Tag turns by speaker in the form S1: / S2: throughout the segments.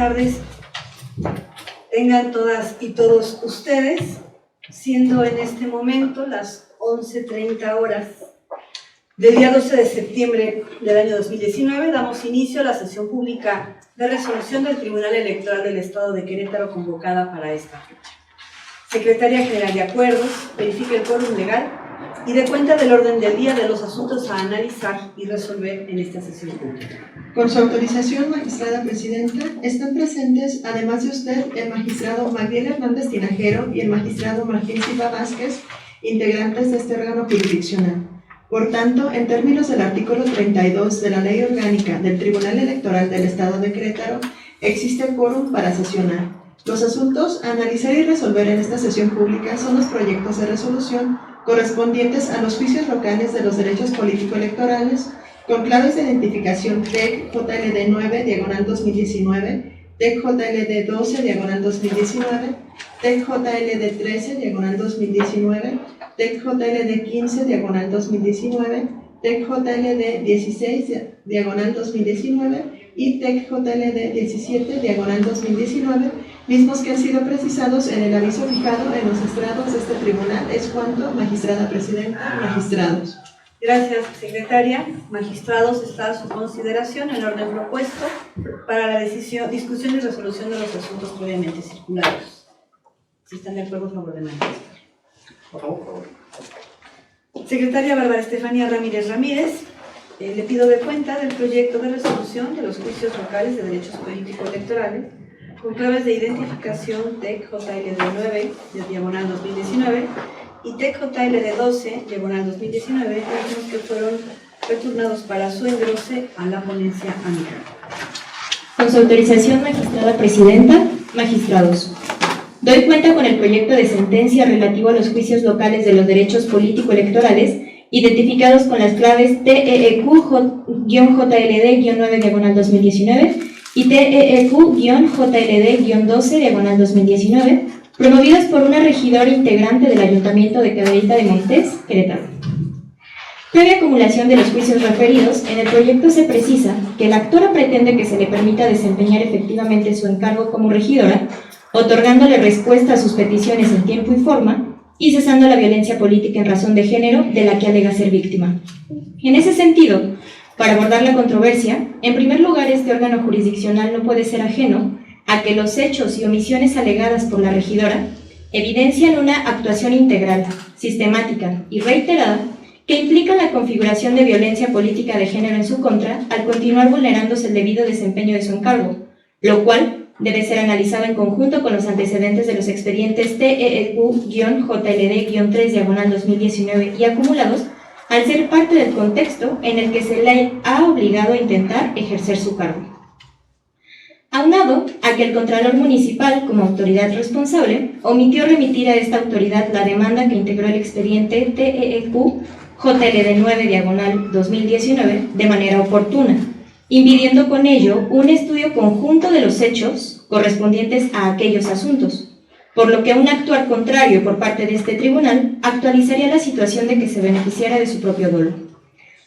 S1: tardes tengan todas y todos ustedes, siendo en este momento las 11:30 horas del día 12 de septiembre del año 2019, damos inicio a la sesión pública de resolución del Tribunal Electoral del Estado de Querétaro convocada para esta fecha. Secretaría General de Acuerdos, verifique el quórum legal y dé cuenta del orden del día de los asuntos a analizar y resolver en esta sesión pública.
S2: Con su autorización, magistrada presidenta, están presentes, además de usted, el magistrado Magdiel Hernández Tinajero y el magistrado Martín Silva Vázquez, integrantes de este órgano jurisdiccional. Por tanto, en términos del artículo 32 de la Ley Orgánica del Tribunal Electoral del Estado de Querétaro, existe el quórum para sesionar. Los asuntos a analizar y resolver en esta sesión pública son los proyectos de resolución correspondientes a los juicios locales de los derechos político-electorales, con claves de identificación TEC JLD 9, diagonal 2019, TEC JLD 12, diagonal 2019, TEC JLD 13, diagonal 2019, TEC JLD 15, diagonal 2019, TEC JLD 16, diagonal 2019 y TEC JLD 17, diagonal 2019, mismos que han sido precisados en el aviso fijado en los estrados de este tribunal. Es cuanto, magistrada presidenta, magistrados.
S1: Gracias, secretaria. Magistrados, está a su consideración el orden propuesto para la discusión y resolución de los asuntos previamente circulados. Si están de acuerdo, por favor de manifestar.
S3: Por favor.
S1: Secretaria Bárbara Estefanía Ramírez Ramírez, le pido de cuenta del proyecto de resolución de los juicios locales de derechos político-electorales con claves de identificación TEC JLD 9, diagonal 2019, y TEC JLD 12, diagonal 2019, mismos que fueron retornados para su engrose a la ponencia anual.
S4: Con su autorización, magistrada presidenta, magistrados. Doy cuenta con el proyecto de sentencia relativo a los juicios locales de los derechos político-electorales, identificados con las claves TEQ-JLD-9, diagonal 2019, y TEQ-JLD-12, diagonal 2019, promovidas por una regidora integrante del Ayuntamiento de Cadereyta de Montes, Querétaro. Previa acumulación de los juicios referidos, en el proyecto se precisa que la actora pretende que se le permita desempeñar efectivamente su encargo como regidora, otorgándole respuesta a sus peticiones en tiempo y forma, y cesando la violencia política en razón de género de la que alega ser víctima. En ese sentido, para abordar la controversia, en primer lugar, este órgano jurisdiccional no puede ser ajeno a que los hechos y omisiones alegadas por la regidora evidencian una actuación integral, sistemática y reiterada que implica la configuración de violencia política de género en su contra al continuar vulnerándose el debido desempeño de su encargo, lo cual debe ser analizado en conjunto con los antecedentes de los expedientes TEQ-JLD-3, diagonal 2019 y acumulados, al ser parte del contexto en el que se le ha obligado a intentar ejercer su cargo. Aunado a que el Contralor Municipal, como autoridad responsable, omitió remitir a esta autoridad la demanda que integró el expediente TEQ-JLD 9, diagonal 2019, de manera oportuna, impidiendo con ello un estudio conjunto de los hechos correspondientes a aquellos asuntos, por lo que un actuar contrario por parte de este tribunal actualizaría la situación de que se beneficiara de su propio dolo.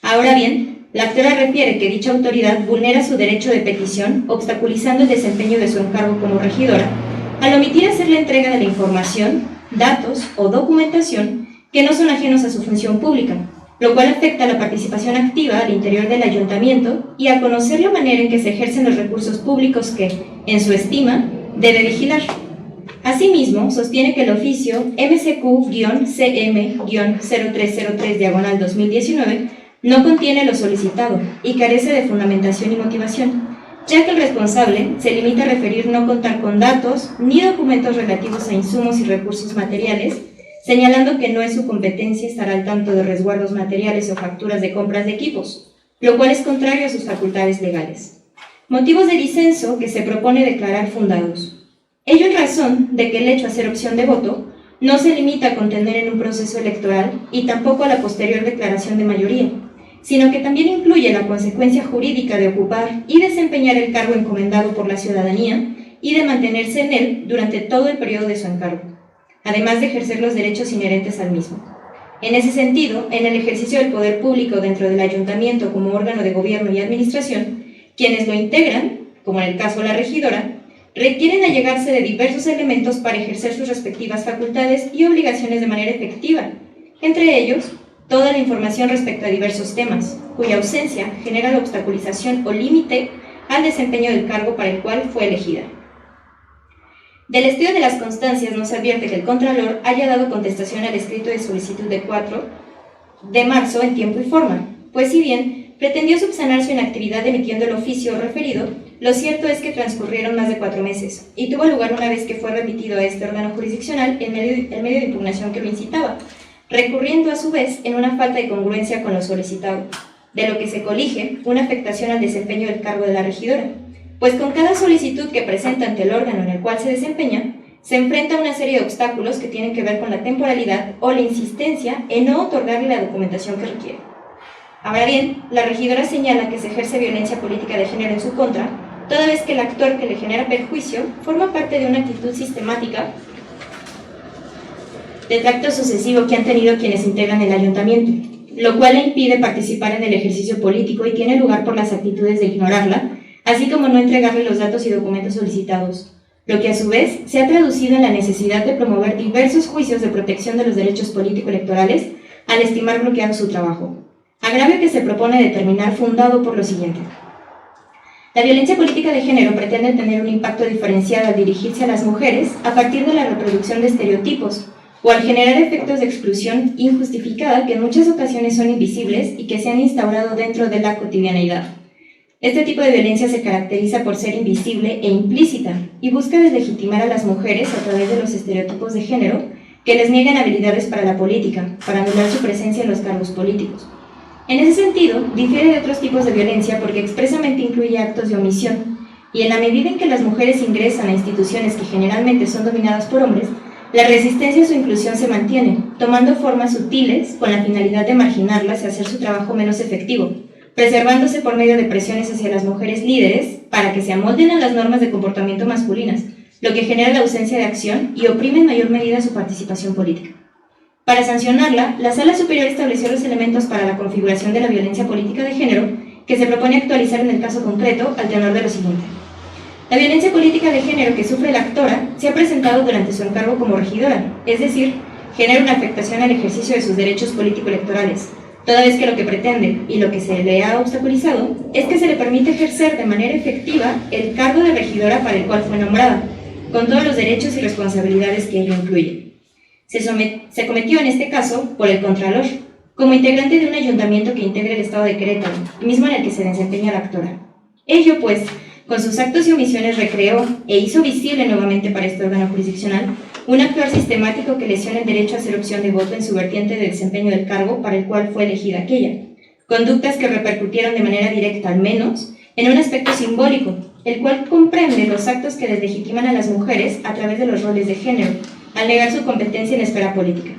S4: Ahora bien, la actora refiere que dicha autoridad vulnera su derecho de petición, obstaculizando el desempeño de su encargo como regidora, al omitir hacer la entrega de la información, datos o documentación que no son ajenos a su función pública, lo cual afecta a la participación activa al interior del ayuntamiento y a conocer la manera en que se ejercen los recursos públicos que, en su estima, debe vigilar. Asimismo, sostiene que el oficio MCQ-CM-0303, diagonal 2019, no contiene lo solicitado y carece de fundamentación y motivación, ya que el responsable se limita a referir no contar con datos ni documentos relativos a insumos y recursos materiales, señalando que no es su competencia estar al tanto de resguardos materiales o facturas de compras de equipos, lo cual es contrario a sus facultades legales. Motivos de disenso que se propone declarar fundados. Ello en razón de que el hecho a ser opción de voto no se limita a contender en un proceso electoral y tampoco a la posterior declaración de mayoría, sino que también incluye la consecuencia jurídica de ocupar y desempeñar el cargo encomendado por la ciudadanía y de mantenerse en él durante todo el periodo de su encargo, además de ejercer los derechos inherentes al mismo. En ese sentido, en el ejercicio del poder público dentro del ayuntamiento como órgano de gobierno y administración, quienes lo integran, como en el caso de la regidora, requieren allegarse de diversos elementos para ejercer sus respectivas facultades y obligaciones de manera efectiva, entre ellos, toda la información respecto a diversos temas, cuya ausencia genera la obstaculización o límite al desempeño del cargo para el cual fue elegida. Del estudio de las constancias nos advierte que el Contralor haya dado contestación al escrito de solicitud de 4 de marzo en tiempo y forma, pues si bien pretendió subsanar su inactividad emitiendo el oficio referido, lo cierto es que transcurrieron más de 4 meses y tuvo lugar una vez que fue remitido a este órgano jurisdiccional el medio de impugnación que lo incitaba, recurriendo a su vez en una falta de congruencia con lo solicitado, de lo que se colige una afectación al desempeño del cargo de la regidora, pues con cada solicitud que presenta ante el órgano en el cual se desempeña, se enfrenta a una serie de obstáculos que tienen que ver con la temporalidad o la insistencia en no otorgarle la documentación que requiere. Ahora bien, la regidora señala que se ejerce violencia política de género en su contra, toda vez que el actor que le genera perjuicio forma parte de una actitud sistemática de tracto sucesivo que han tenido quienes integran el ayuntamiento, lo cual le impide participar en el ejercicio político y tiene lugar por las actitudes de ignorarla, así como no entregarle los datos y documentos solicitados, lo que a su vez se ha traducido en la necesidad de promover diversos juicios de protección de los derechos político-electorales al estimar bloqueado su trabajo. Agravio que se propone determinar fundado por lo siguiente. La violencia política de género pretende tener un impacto diferenciado al dirigirse a las mujeres a partir de la reproducción de estereotipos o al generar efectos de exclusión injustificada que en muchas ocasiones son invisibles y que se han instaurado dentro de la cotidianeidad. Este tipo de violencia se caracteriza por ser invisible e implícita y busca deslegitimar a las mujeres a través de los estereotipos de género que les niegan habilidades para la política, para anular su presencia en los cargos políticos. En ese sentido, difiere de otros tipos de violencia porque expresamente incluye actos de omisión, y en la medida en que las mujeres ingresan a instituciones que generalmente son dominadas por hombres, la resistencia a su inclusión se mantiene, tomando formas sutiles con la finalidad de marginarlas y hacer su trabajo menos efectivo, preservándose por medio de presiones hacia las mujeres líderes para que se amolden a las normas de comportamiento masculinas, lo que genera la ausencia de acción y oprime en mayor medida su participación política. Para sancionarla, la Sala Superior estableció los elementos para la configuración de la violencia política de género que se propone actualizar en el caso concreto al tenor de lo siguiente. La violencia política de género que sufre la actora se ha presentado durante su encargo como regidora, es decir, genera una afectación al ejercicio de sus derechos político-electorales, toda vez que lo que pretende y lo que se le ha obstaculizado es que se le permite ejercer de manera efectiva el cargo de regidora para el cual fue nombrada, con todos los derechos y responsabilidades que ello incluye. Se cometió en este caso por el Contralor, como integrante de un ayuntamiento que integra el estado de Querétaro, mismo en el que se desempeña la actora. Ello, pues, con sus actos y omisiones recreó e hizo visible nuevamente para este órgano jurisdiccional un actuar sistemático que lesiona el derecho a hacer opción de voto en su vertiente de desempeño del cargo para el cual fue elegida aquella. Conductas que repercutieron de manera directa, al menos, en un aspecto simbólico, el cual comprende los actos que deslegitiman a las mujeres a través de los roles de género, al negar su competencia en la esfera política.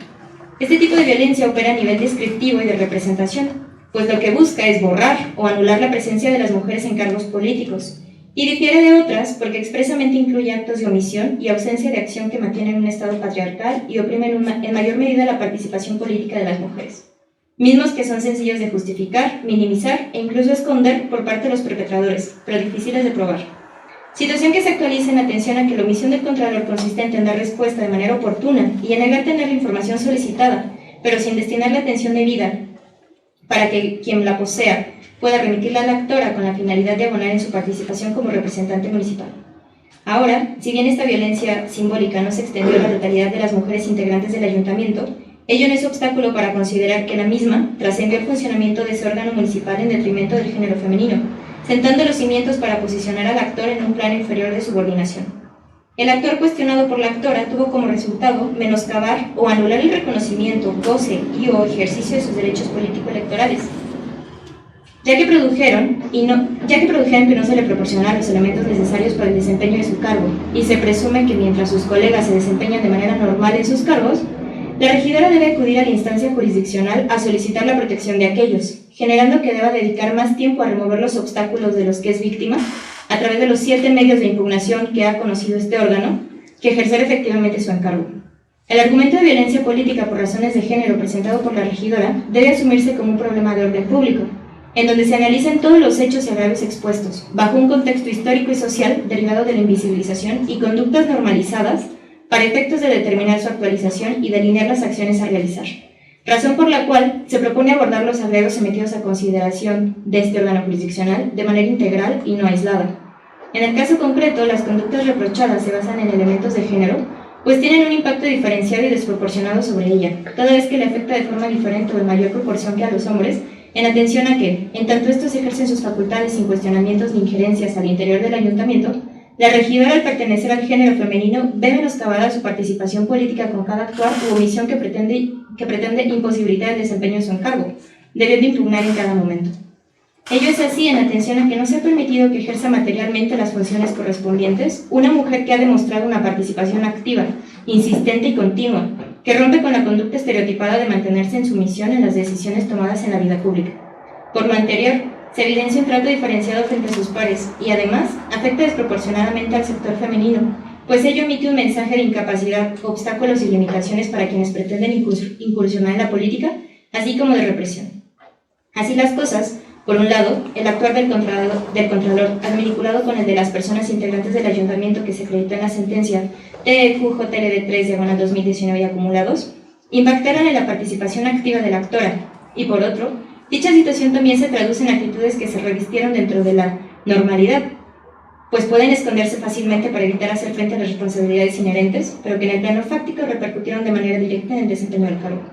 S4: Este tipo de violencia opera a nivel descriptivo y de representación, pues lo que busca es borrar o anular la presencia de las mujeres en cargos políticos, y difiere de otras porque expresamente incluye actos de omisión y ausencia de acción que mantienen un estado patriarcal y oprimen en mayor medida la participación política de las mujeres, mismos que son sencillos de justificar, minimizar e incluso esconder por parte de los perpetradores, pero difíciles de probar. Situación que se actualiza en atención a que la omisión del Contralor consistente en dar respuesta de manera oportuna y en negar tener la información solicitada, pero sin destinar la atención debida para que quien la posea pueda remitirla a la actora con la finalidad de abonar en su participación como representante municipal. Ahora, si bien esta violencia simbólica no se extendió a la totalidad de las mujeres integrantes del ayuntamiento, ello no es obstáculo para considerar que la misma trascendió el funcionamiento de ese órgano municipal en detrimento del género femenino, sentando los cimientos para posicionar al actor en un plano inferior de subordinación. El actor cuestionado por la actora tuvo como resultado menoscabar o anular el reconocimiento, goce y o ejercicio de sus derechos político-electorales, ya que produjeron que no se le proporcionaron los elementos necesarios para el desempeño de su cargo, y se presume que mientras sus colegas se desempeñan de manera normal en sus cargos, la regidora debe acudir a la instancia jurisdiccional a solicitar la protección de aquellos, generando que deba dedicar más tiempo a remover los obstáculos de los que es víctima a través de los 7 medios de impugnación que ha conocido este órgano, que ejercer efectivamente su encargo. El argumento de violencia política por razones de género presentado por la regidora debe asumirse como un problema de orden público, en donde se analicen todos los hechos y agravios expuestos, bajo un contexto histórico y social derivado de la invisibilización y conductas normalizadas para efectos de determinar su actualización y delinear las acciones a realizar, razón por la cual se propone abordar los agravios sometidos a consideración de este órgano jurisdiccional de manera integral y no aislada. En el caso concreto, las conductas reprochadas se basan en elementos de género, pues tienen un impacto diferenciado y desproporcionado sobre ella, toda vez que le afecta de forma diferente o en mayor proporción que a los hombres, en atención a que, en tanto estos ejercen sus facultades sin cuestionamientos ni injerencias al interior del ayuntamiento, la regidora, al pertenecer al género femenino, ve menoscabada su participación política con cada actuar u omisión que pretende imposibilitar el desempeño de su encargo, debiendo impugnar en cada momento. Ello es así en atención a que no se ha permitido que ejerza materialmente las funciones correspondientes una mujer que ha demostrado una participación activa, insistente y continua, que rompe con la conducta estereotipada de mantenerse en sumisión en las decisiones tomadas en la vida pública. Por lo anterior, se evidencia un trato diferenciado frente a sus pares y, además, afecta desproporcionadamente al sector femenino, pues ello emite un mensaje de incapacidad, obstáculos y limitaciones para quienes pretenden incursionar en la política, así como de represión. Así las cosas, por un lado, el actuar del Contralor, articulado con el de las personas integrantes del ayuntamiento que se acreditó en la sentencia TQJLD 3/2019 y acumulados, impactaron en la participación activa de la actora, y por otro, dicha situación también se traduce en actitudes que se revistieron dentro de la normalidad, pues pueden esconderse fácilmente para evitar hacer frente a las responsabilidades inherentes, pero que en el plano fáctico repercutieron de manera directa en el desempeño del cargo.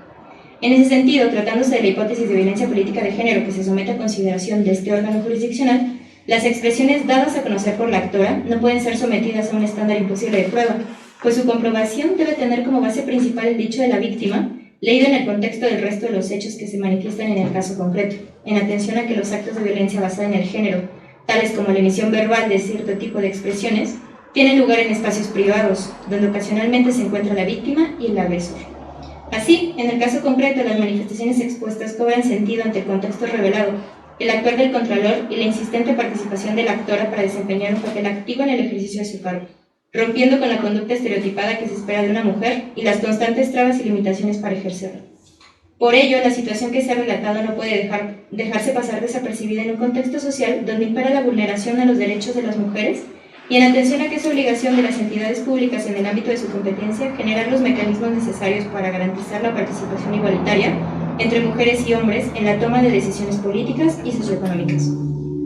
S4: En ese sentido, tratándose de la hipótesis de violencia política de género que se somete a consideración de este órgano jurisdiccional, las expresiones dadas a conocer por la actora no pueden ser sometidas a un estándar imposible de prueba, pues su comprobación debe tener como base principal el dicho de la víctima, leído en el contexto del resto de los hechos que se manifiestan en el caso concreto, en atención a que los actos de violencia basada en el género, tales como la emisión verbal de cierto tipo de expresiones, tienen lugar en espacios privados, donde ocasionalmente se encuentra la víctima y el agresor. Así, en el caso concreto, las manifestaciones expuestas cobran sentido ante el contexto revelado, el actuar del Contralor y la insistente participación de la actora para desempeñar un papel activo en el ejercicio de su cargo, rompiendo con la conducta estereotipada que se espera de una mujer y las constantes trabas y limitaciones para ejercerla. Por ello, la situación que se ha relatado no puede dejarse pasar desapercibida en un contexto social donde impera la vulneración a los derechos de las mujeres y en atención a que es obligación de las entidades públicas en el ámbito de su competencia generar los mecanismos necesarios para garantizar la participación igualitaria entre mujeres y hombres en la toma de decisiones políticas y socioeconómicas.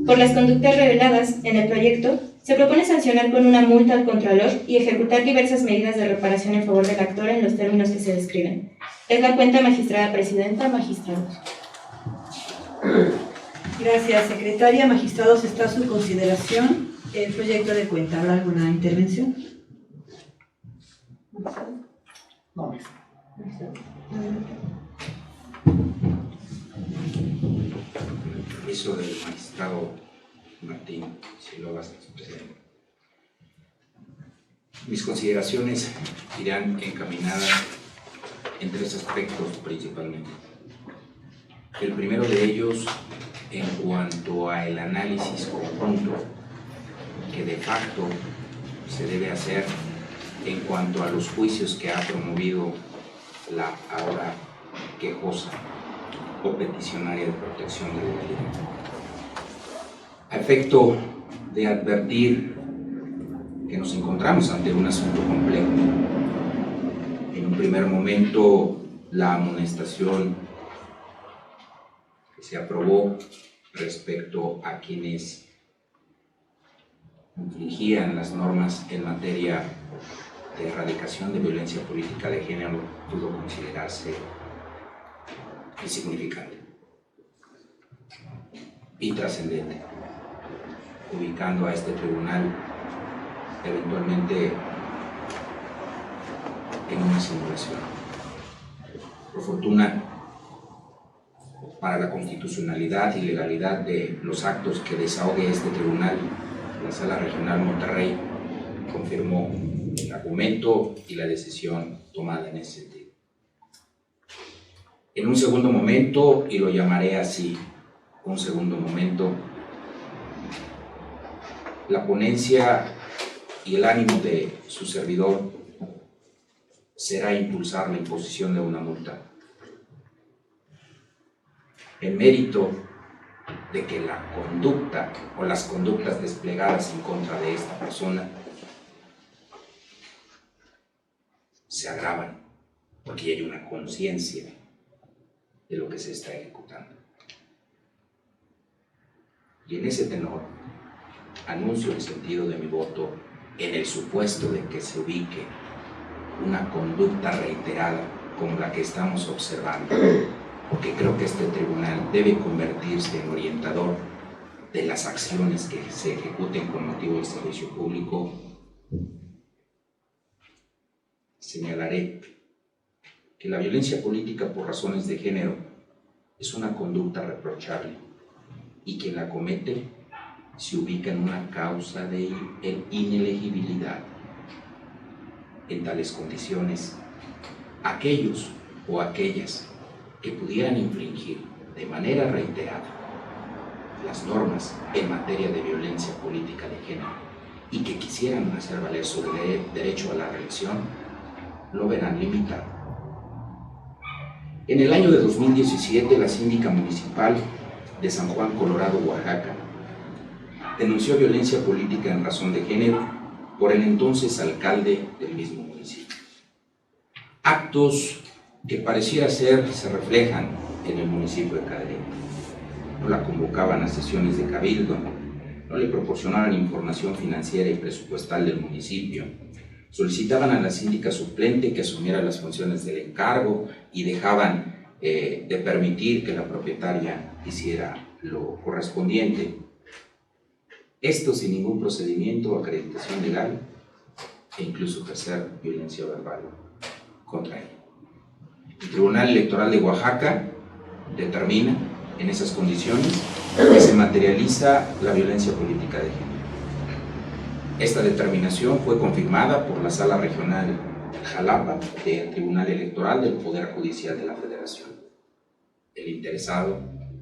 S4: Por las conductas reveladas en el proyecto, se propone sancionar con una multa al Contralor y ejecutar diversas medidas de reparación en favor del actor en los términos que se describen. Es la cuenta, magistrada presidenta, magistrados.
S1: Gracias, secretaria. Magistrados, está a su consideración el proyecto de cuenta. ¿Habrá alguna intervención?
S3: No.
S5: Eso del magistrado Martín, si lo vas a presentar. Mis consideraciones irán encaminadas en tres aspectos principalmente. El primero de ellos, en cuanto al análisis conjunto que de facto se debe hacer en cuanto a los juicios que ha promovido la ahora quejosa o peticionaria de protección de legalidad. A efecto de advertir que nos encontramos ante un asunto complejo. En un primer momento, la amonestación que se aprobó respecto a quienes infringían las normas en materia de erradicación de violencia política de género pudo considerarse insignificante y trascendente, ubicando a este tribunal eventualmente en una simulación. Por fortuna, para la constitucionalidad y legalidad de los actos que desahogue este tribunal, la Sala Regional Monterrey confirmó el argumento y la decisión tomada en ese sentido. En un segundo momento, y lo llamaré así, un segundo momento, la ponencia y el ánimo de su servidor será impulsar la imposición de una multa. El mérito de que la conducta o las conductas desplegadas en contra de esta persona se agravan porque hay una conciencia de lo que se está ejecutando. Y en ese tenor, anuncio el sentido de mi voto en el supuesto de que se ubique una conducta reiterada como la que estamos observando, porque creo que este tribunal debe convertirse en orientador de las acciones que se ejecuten con motivo del servicio público. Señalaré que la violencia política por razones de género es una conducta reprochable y quien la comete se ubica en una causa de inelegibilidad. En tales condiciones, aquellos o aquellas que pudieran infringir de manera reiterada las normas en materia de violencia política de género y que quisieran hacer valer su derecho a la reelección, lo verán limitado. En el año de 2017, la síndica municipal de San Juan, Colorado, Oaxaca, denunció violencia política en razón de género por el entonces alcalde del mismo municipio. Actos que pareciera ser se reflejan en el municipio de Cadereyta. No la convocaban a sesiones de cabildo, no le proporcionaban información financiera y presupuestal del municipio, solicitaban a la síndica suplente que asumiera las funciones del encargo y dejaban de permitir que la propietaria hiciera lo correspondiente. Esto sin ningún procedimiento o acreditación legal e incluso ejercer violencia verbal contra ella. El Tribunal Electoral de Oaxaca determina en esas condiciones que se materializa la violencia política de género. Esta determinación fue confirmada por la Sala Regional Jalapa del Tribunal Electoral del Poder Judicial de la Federación. El interesado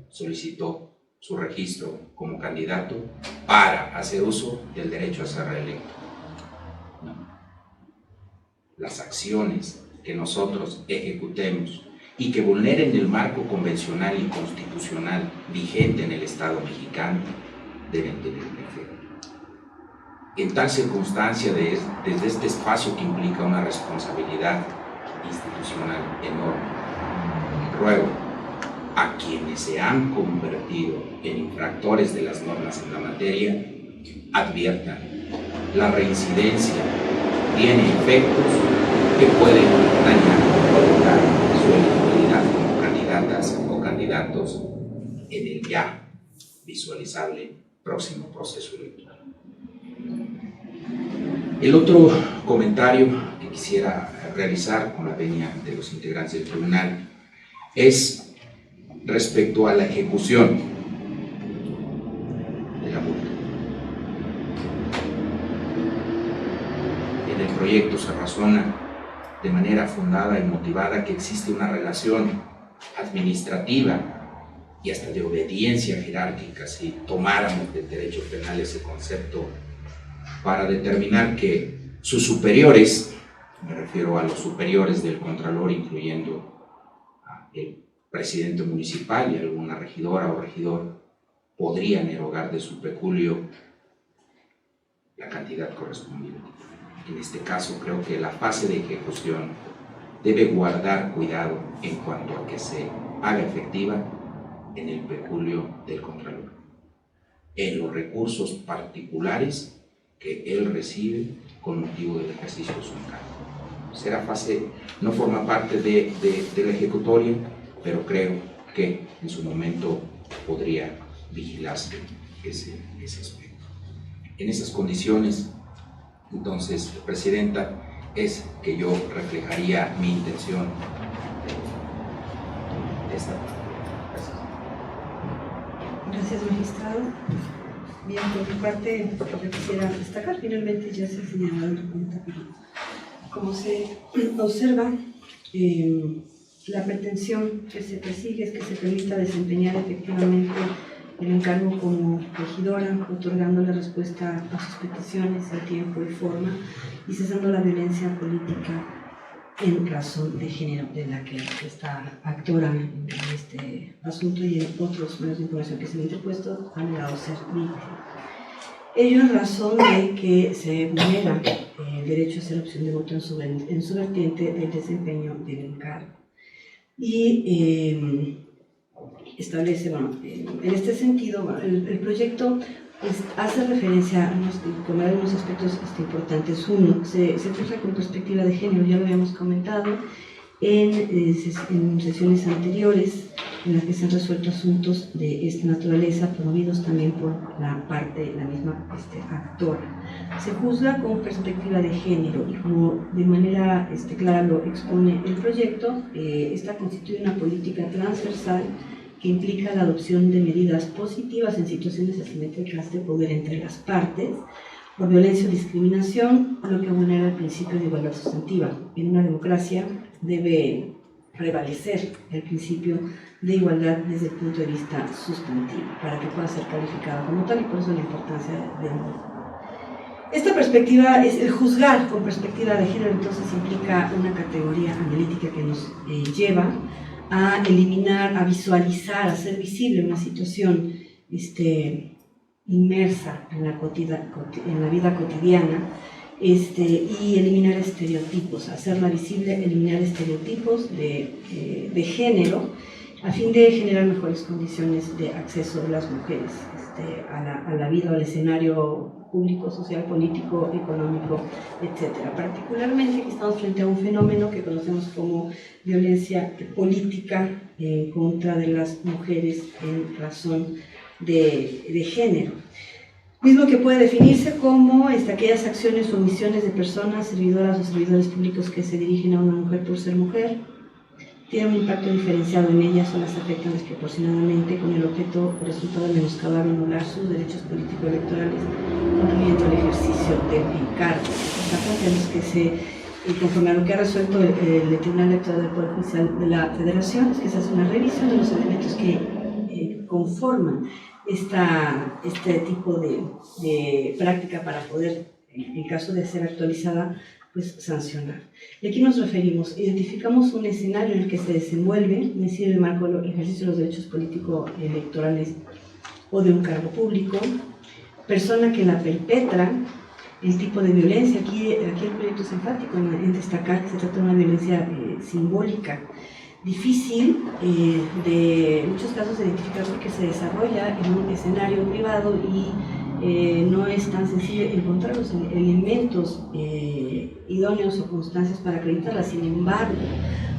S5: solicitó su registro como candidato para hacer uso del derecho a ser reelecto. No. Las acciones que nosotros ejecutemos y que vulneren el marco convencional y constitucional vigente en el Estado mexicano deben tener un efecto. En tal circunstancia, desde este espacio que implica una responsabilidad institucional enorme, ruego a quienes se han convertido en infractores de las normas en la materia, adviertan, la reincidencia tiene efectos que pueden dañar o provocar su elegibilidad como candidatas o candidatos en el ya visualizable próximo proceso electoral. El otro comentario que quisiera realizar con la venia de los integrantes del tribunal es respecto a la ejecución de la multa. En el proyecto se razona de manera fundada y motivada que existe una relación administrativa y hasta de obediencia jerárquica, si tomáramos del derecho penal ese concepto, para determinar que sus superiores, me refiero a los superiores del Contralor, incluyendo el presidente municipal y alguna regidora o regidor, podrían erogar de su peculio la cantidad correspondiente. En este caso, creo que la fase de ejecución debe guardar cuidado en cuanto a que se haga efectiva en el peculio del Contralor, en los recursos particulares que él recibe con motivo del ejercicio de su encargo. Será fase, no forma parte de la ejecutoria, pero creo que en su momento podría vigilarse ese aspecto. En esas condiciones, entonces, Presidenta, es que yo reflejaría mi intención de esta parte.
S1: Gracias, magistrado. Bien, por mi parte, yo quisiera destacar, finalmente ya se ha señalado en tu cuenta, pero como se observa, la pretensión que se persigue es que se permita desempeñar efectivamente el encargo como regidora, otorgando la respuesta a sus peticiones en tiempo y forma y cesando la violencia política en razón de género, de la que esta actora en este asunto y en otros medios de información que se han interpuesto han llegado a ser víctimas. Ello en razón de que se vulnera el derecho a hacer opción de voto en su vertiente del desempeño del encargo. Y establece, bueno, en este sentido, bueno, el proyecto hace referencia a unos aspectos importantes. Uno, se trata con perspectiva de género, ya lo habíamos comentado en sesiones anteriores, en las que se han resuelto asuntos de esta naturaleza, promovidos también por la misma actora. Se juzga con perspectiva de género y como de manera clara lo expone el proyecto, esta constituye una política transversal que implica la adopción de medidas positivas en situaciones asimétricas de poder entre las partes, por violencia o discriminación, lo que vulnera el principio de igualdad sustantiva. En una democracia debe prevalecer el principio de igualdad desde el punto de vista sustantivo, para que pueda ser calificado como tal, y por eso la importancia del mismo. Esta perspectiva, es el juzgar con perspectiva de género, entonces implica una categoría analítica que nos lleva a eliminar, a visualizar, a hacer visible una situación inmersa en la vida cotidiana, y eliminar estereotipos, hacerla visible, eliminar estereotipos de género, a fin de generar mejores condiciones de acceso de las mujeres a la vida, al escenario público, social, político, económico, etc. Particularmente que estamos frente a un fenómeno que conocemos como violencia política en contra de las mujeres en razón de género. Mismo que puede definirse como aquellas acciones o omisiones de personas, servidoras o servidores públicos que se dirigen a una mujer por ser mujer, tienen un impacto diferenciado en ellas o las afectan desproporcionadamente con el objeto o resultado de menoscabar o anular sus derechos político-electorales, contribuyendo al ejercicio del encargo. Está planteando que conforme a lo que ha resuelto el Tribunal Electoral del Poder Judicial de la Federación, es que se hace una revisión de los elementos que conforman este tipo de práctica para poder, en caso de ser actualizada, pues sancionar. ¿Y a qué nos referimos? Identificamos un escenario en el que se desenvuelve, es decir, el marco del ejercicio de los derechos político-electorales o de un cargo público, persona que la perpetra, el tipo de violencia. Aquí el proyecto es enfático en destacar que se trata de una violencia simbólica, difícil de muchos casos de identificar porque se desarrolla en un escenario privado y no es tan sencillo encontrar los elementos idóneos o circunstancias para acreditarla. Sin embargo,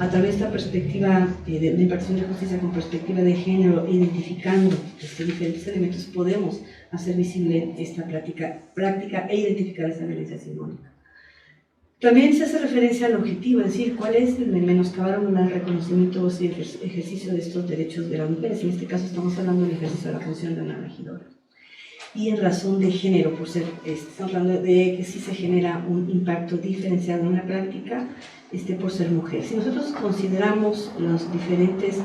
S1: a través de esta perspectiva de impartición de justicia con perspectiva de género, identificando diferentes elementos, podemos hacer visible esta práctica e identificar esa violencia simbólica. También se hace referencia al objetivo, es decir, cuál es el menoscabar o anular el reconocimiento o ejercicio de estos derechos de las mujeres. En este caso estamos hablando del ejercicio de la función de una regidora. Y en razón de género, estamos hablando de que sí se genera un impacto diferenciado en una práctica por ser mujer. Si nosotros consideramos las diferentes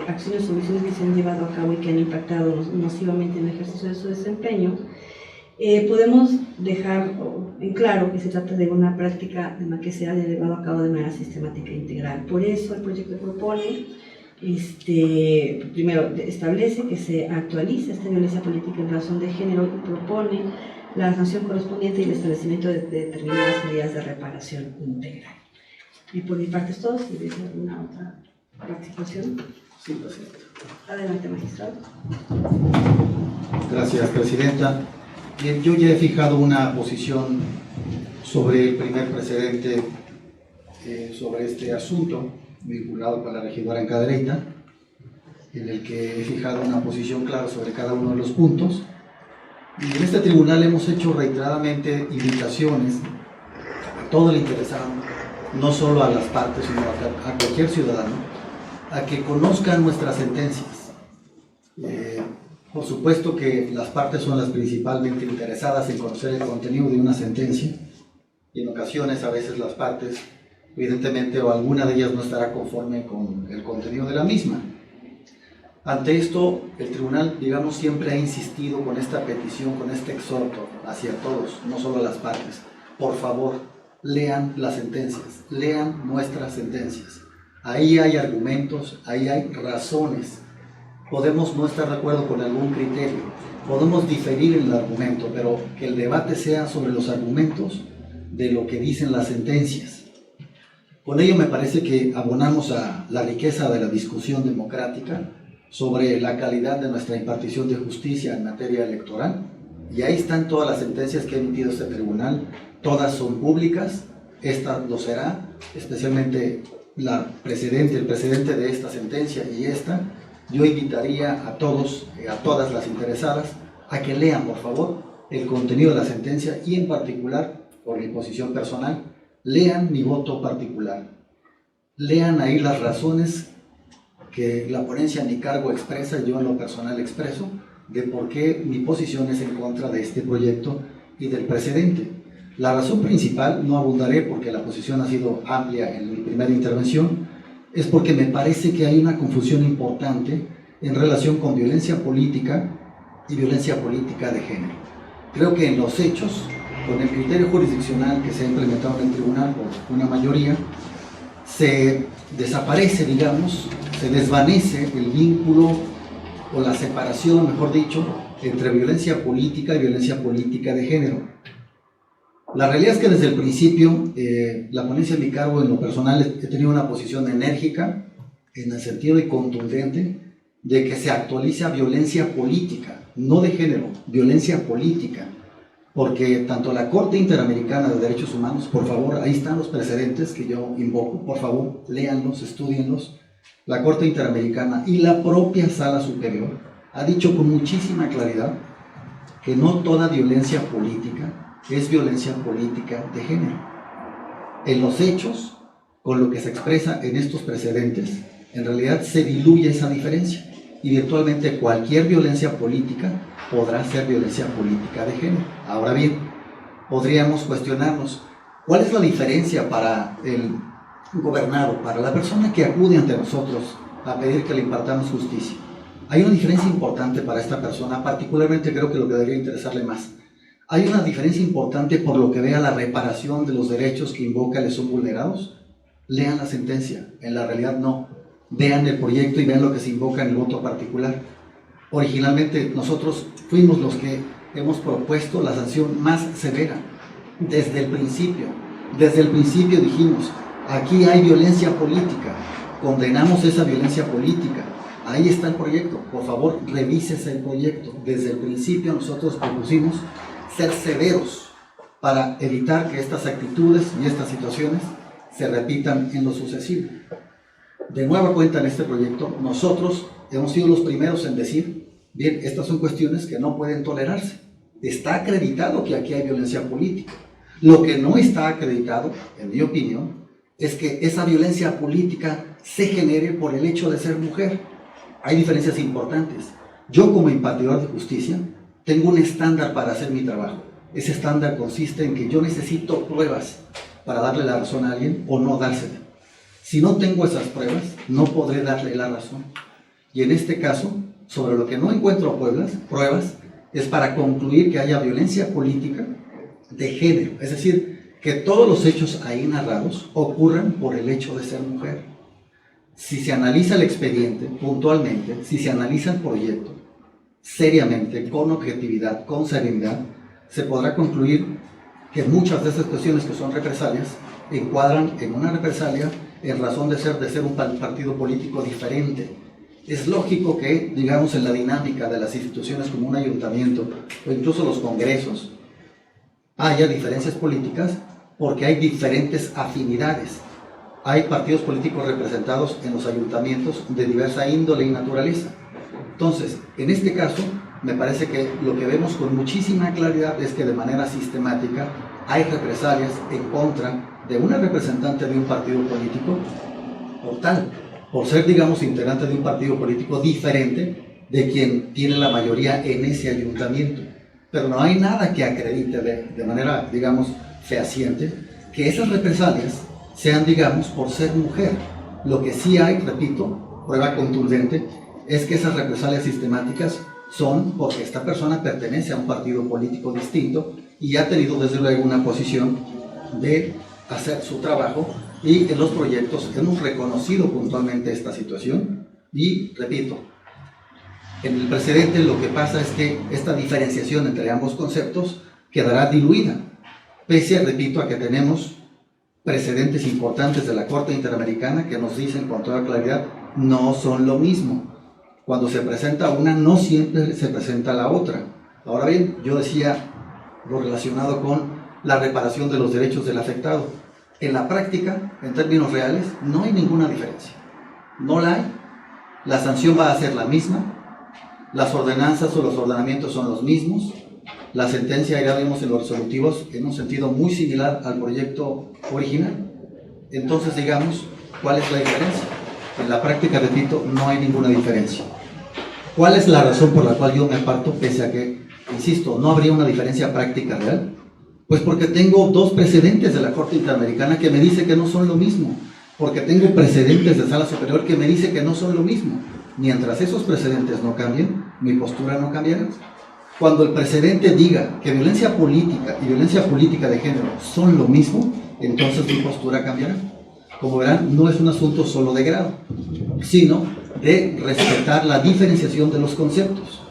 S1: acciones o omisiones que se han llevado a cabo y que han impactado nocivamente en el ejercicio de su desempeño, podemos dejar en claro que se trata de una práctica que se ha llevado a cabo de manera sistemática e integral. Por eso el proyecto propone, primero establece que se actualice esta violencia política en razón de género y propone la sanción correspondiente y el establecimiento de determinadas medidas de reparación integral. Y por mi parte es todo. Si hubiese alguna otra participación.
S3: Sí, presidenta.
S1: Adelante, magistrado.
S3: Gracias, presidenta. Bien, yo ya he fijado una posición sobre el primer precedente sobre este asunto vinculado con la regidora en Cadereyta, en el que he fijado una posición clara sobre cada uno de los puntos. Y en este tribunal hemos hecho reiteradamente invitaciones a todo el interesado, no solo a las partes, sino a cualquier ciudadano, a que conozcan nuestras sentencias. Por supuesto que las partes son las principalmente interesadas en conocer el contenido de una sentencia, y en ocasiones a veces las partes, evidentemente, o alguna de ellas no estará conforme con el contenido de la misma. Ante esto, el tribunal, digamos, siempre ha insistido con esta petición, con este exhorto hacia todos, no solo a las partes. Por favor, lean las sentencias, lean nuestras sentencias. Ahí hay argumentos, ahí hay razones. Podemos no estar de acuerdo con algún criterio, podemos diferir en el argumento, pero que el debate sea sobre los argumentos de lo que dicen las sentencias. Con ello me parece que abonamos a la riqueza de la discusión democrática sobre la calidad de nuestra impartición de justicia en materia electoral, y ahí están todas las sentencias que ha emitido este tribunal, todas son públicas, esta lo será, especialmente el precedente de esta sentencia y esta. Yo invitaría a todos, a todas las interesadas, a que lean, por favor, el contenido de la sentencia y en particular, por mi posición personal, lean mi voto particular. Lean ahí las razones que la ponencia a mi cargo expresa, yo en lo personal expreso, de por qué mi posición es en contra de este proyecto y del precedente. La razón principal, no abundaré porque la posición ha sido amplia en mi primera intervención, es porque me parece que hay una confusión importante en relación con violencia política y violencia política de género. Creo que en los hechos, con el criterio jurisdiccional que se ha implementado en el tribunal por una mayoría, se desaparece, digamos, se desvanece el vínculo o la separación, mejor dicho, entre violencia política y violencia política de género. La realidad es que desde el principio, la ponencia de mi cargo en lo personal he tenido una posición enérgica, en el sentido y contundente, de que se actualiza violencia política, no de género, violencia política, porque tanto la Corte Interamericana de Derechos Humanos, por favor, ahí están los precedentes que yo invoco, por favor, léanlos, estudienlos, la Corte Interamericana y la propia Sala Superior ha dicho con muchísima claridad que no toda violencia política es violencia política de género. En los hechos, con lo que se expresa en estos precedentes, en realidad se diluye esa diferencia y virtualmente cualquier violencia política podrá ser violencia política de género. Ahora bien, podríamos cuestionarnos, ¿cuál es la diferencia para el gobernado, para la persona que acude ante nosotros a pedir que le impartamos justicia? Hay una diferencia importante para esta persona, particularmente creo que lo que debería interesarle más. Hay una diferencia importante por lo que vea la reparación de los derechos que invoca les son vulnerados. Lean la sentencia, en la realidad no. Vean el proyecto y vean lo que se invoca en el voto particular. Originalmente nosotros fuimos los que hemos propuesto la sanción más severa. Desde el principio dijimos, aquí hay violencia política, condenamos esa violencia política. Ahí está el proyecto, por favor revísese el proyecto. Desde el principio nosotros propusimos ser severos para evitar que estas actitudes y estas situaciones se repitan en lo sucesivo. De nueva cuenta en este proyecto, nosotros hemos sido los primeros en decir, bien, estas son cuestiones que no pueden tolerarse. Está acreditado que aquí hay violencia política. Lo que no está acreditado, en mi opinión, es que esa violencia política se genere por el hecho de ser mujer. Hay diferencias importantes. Yo como impartidor de justicia tengo un estándar para hacer mi trabajo. Ese estándar consiste en que yo necesito pruebas para darle la razón a alguien o no dársela. Si no tengo esas pruebas, no podré darle la razón. Y en este caso, sobre lo que no encuentro pruebas, es para concluir que haya violencia política de género. Es decir, que todos los hechos ahí narrados ocurran por el hecho de ser mujer. Si se analiza el expediente puntualmente, si se analiza el proyecto seriamente, con objetividad, con serenidad, se podrá concluir que muchas de esas cuestiones que son represalias encuadran en una represalia en razón de ser un partido político diferente. Es lógico que, digamos, en la dinámica de las instituciones como un ayuntamiento o incluso los congresos haya diferencias políticas porque hay diferentes afinidades. Hay partidos políticos representados en los ayuntamientos de diversa índole y naturaleza. Entonces, en este caso, me parece que lo que vemos con muchísima claridad es que de manera sistemática hay represalias en contra de una representante de un partido político por ser, digamos, integrante de un partido político diferente de quien tiene la mayoría en ese ayuntamiento. Pero no hay nada que acredite de manera, digamos, fehaciente que esas represalias sean, digamos, por ser mujer. Lo que sí hay, repito, prueba contundente, es que esas represalias sistemáticas son porque esta persona pertenece a un partido político distinto y ha tenido desde luego una posición de hacer su trabajo y en los proyectos hemos reconocido puntualmente esta situación y, repito, en el precedente lo que pasa es que esta diferenciación entre ambos conceptos quedará diluida, pese a, repito, a que tenemos precedentes importantes de la Corte Interamericana que nos dicen con toda claridad no son lo mismo. Cuando se presenta una, no siempre se presenta la otra. Ahora bien, yo decía lo relacionado con la reparación de los derechos del afectado. En la práctica, en términos reales, no hay ninguna diferencia. No la hay. La sanción va a ser la misma, las ordenanzas o los ordenamientos son los mismos, la sentencia, ya vimos en los resolutivos, en un sentido muy similar al proyecto original. Entonces, digamos, ¿cuál es la diferencia? En la práctica, repito, no hay ninguna diferencia. ¿Cuál es la razón por la cual yo me aparto, pese a que, insisto, no habría una diferencia práctica real? Pues porque tengo dos precedentes de la Corte Interamericana que me dice que no son lo mismo, porque tengo precedentes de Sala Superior que me dice que no son lo mismo. Mientras esos precedentes no cambien, mi postura no cambiará. Cuando el precedente diga que violencia política y violencia política de género son lo mismo, entonces mi postura cambiará. Como verán, no es un asunto solo de grado, sino de respetar la diferenciación de los conceptos.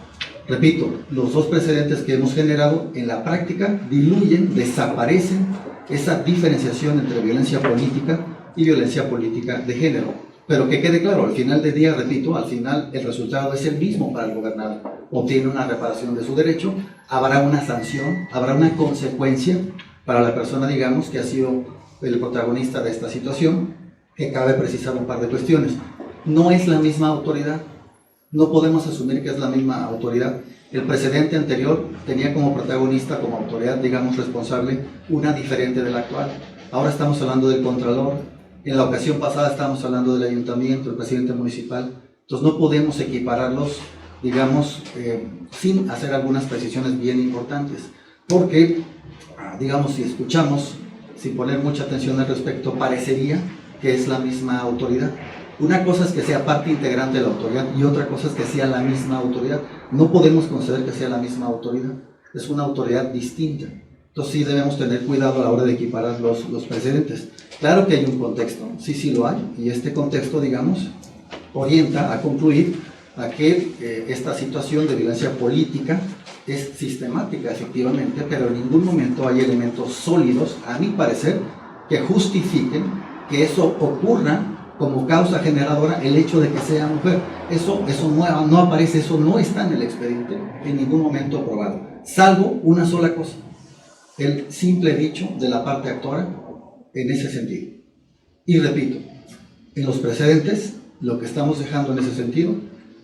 S3: Repito, los dos precedentes que hemos generado en la práctica diluyen, desaparecen esa diferenciación entre violencia política y violencia política de género. Pero que quede claro, al final del día, repito, al final el resultado es el mismo para el gobernado. Obtiene una reparación de su derecho, habrá una sanción, habrá una consecuencia para la persona, digamos, que ha sido el protagonista de esta situación, que cabe precisar un par de cuestiones. No es la misma autoridad. No podemos asumir que es la misma autoridad. El precedente anterior tenía como protagonista, como autoridad, digamos, responsable, una diferente de la actual. Ahora estamos hablando del Contralor. En la ocasión pasada estábamos hablando del Ayuntamiento, el presidente municipal. Entonces no podemos equipararlos, digamos, sin hacer algunas precisiones bien importantes. Porque, digamos, si escuchamos, sin poner mucha atención al respecto, parecería que es la misma autoridad. Una cosa es que sea parte integrante de la autoridad y otra cosa es que sea la misma autoridad. No podemos considerar que sea la misma autoridad, es una autoridad distinta. Entonces sí debemos tener cuidado a la hora de equiparar los precedentes. Claro que hay un contexto, sí lo hay, y este contexto, digamos, orienta a concluir a que esta situación de violencia política es sistemática, efectivamente, pero en ningún momento hay elementos sólidos, a mi parecer, que justifiquen que eso ocurra como causa generadora el hecho de que sea mujer. Eso no aparece, eso no está en el expediente en ningún momento probado, salvo una sola cosa, el simple dicho de la parte actora en ese sentido. Y repito, en los precedentes, lo que estamos dejando en ese sentido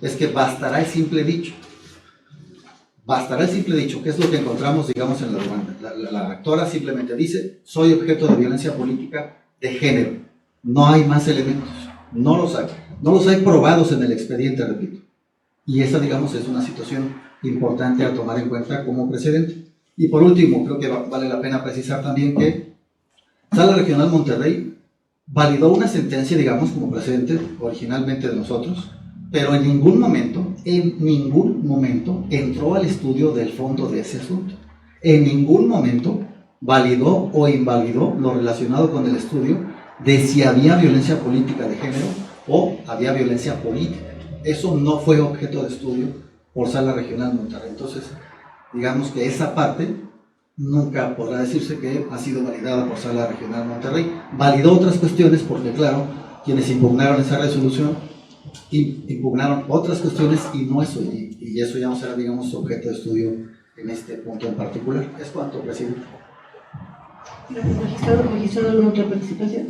S3: es que bastará el simple dicho. Bastará el simple dicho, que es lo que encontramos, digamos, en la demanda. La actora simplemente dice, soy objeto de violencia política de género. No hay más elementos, no los hay probados en el expediente, repito. Y esa, digamos, es una situación importante a tomar en cuenta como precedente. Y por último, creo que vale la pena precisar también que Sala Regional Monterrey validó una sentencia, digamos, como precedente originalmente de nosotros, pero en ningún momento entró al estudio del fondo de ese asunto. En ningún momento validó o invalidó lo relacionado con el estudio de si había violencia política de género o había violencia política. Eso no fue objeto de estudio por Sala Regional Monterrey. Entonces, digamos que esa parte nunca podrá decirse que ha sido validada por Sala Regional Monterrey. Validó otras cuestiones porque, claro, quienes impugnaron esa resolución impugnaron otras cuestiones y no eso, y eso ya no será, digamos, objeto de estudio en este punto en particular. Es cuanto, presidente.
S1: Gracias, magistrado. ¿Magistrado, alguna otra participación?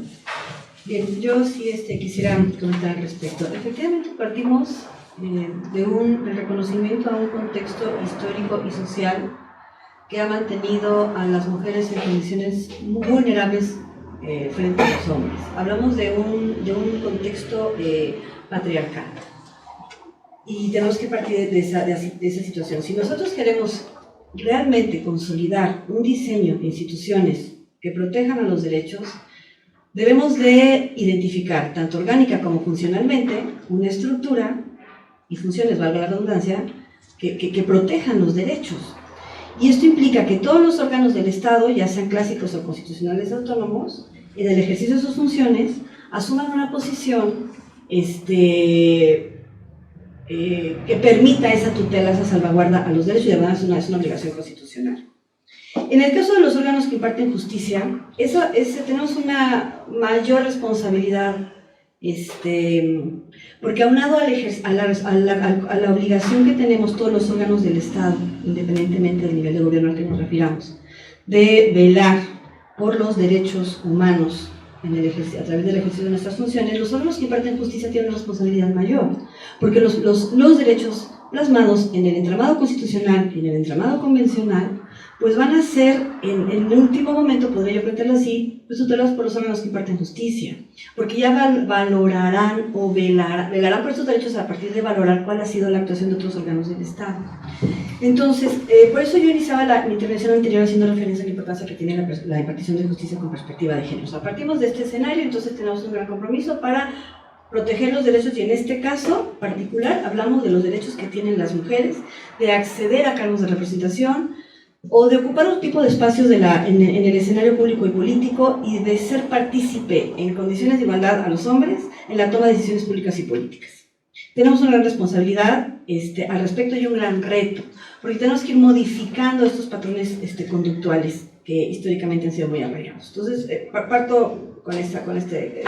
S1: Bien, yo sí quisiera comentar al respecto. Efectivamente, partimos de un reconocimiento a un contexto histórico y social que ha mantenido a las mujeres en condiciones muy vulnerables frente a los hombres. Hablamos de un contexto patriarcal y tenemos que partir de esa situación. Si nosotros queremos realmente consolidar un diseño de instituciones que protejan a los derechos, debemos de identificar, tanto orgánica como funcionalmente, una estructura y funciones, valga la redundancia, que protejan los derechos. Y esto implica que todos los órganos del Estado, ya sean clásicos o constitucionales autónomos, en el ejercicio de sus funciones, asuman una posición que permita esa tutela, esa salvaguarda a los derechos, y además es una obligación constitucional. En el caso de los órganos que imparten justicia, tenemos una mayor responsabilidad, porque aunado a la obligación que tenemos todos los órganos del Estado, independientemente del nivel de gobierno al que nos refiramos, de velar por los derechos humanos a través del ejercicio de nuestras funciones, los órganos que imparten justicia tienen una responsabilidad mayor, porque los derechos plasmados en el entramado constitucional y en el entramado convencional, pues van a ser, en el último momento, podría yo plantearlo así, pues tutelados por los órganos que imparten justicia, porque ya valorarán o velarán por estos derechos a partir de valorar cuál ha sido la actuación de otros órganos del Estado. Entonces, por eso yo iniciaba mi intervención anterior haciendo referencia a la importancia que tiene la impartición de justicia con perspectiva de género. O sea, partimos de este escenario, entonces tenemos un gran compromiso para proteger los derechos, y en este caso particular hablamos de los derechos que tienen las mujeres de acceder a cargos de representación o de ocupar un tipo de espacios en el escenario público y político, y de ser partícipe en condiciones de igualdad a los hombres en la toma de decisiones públicas y políticas. Tenemos una gran responsabilidad al respecto y un gran reto, porque tenemos que ir modificando estos patrones conductuales que históricamente han sido muy arraigados. Entonces, parto con este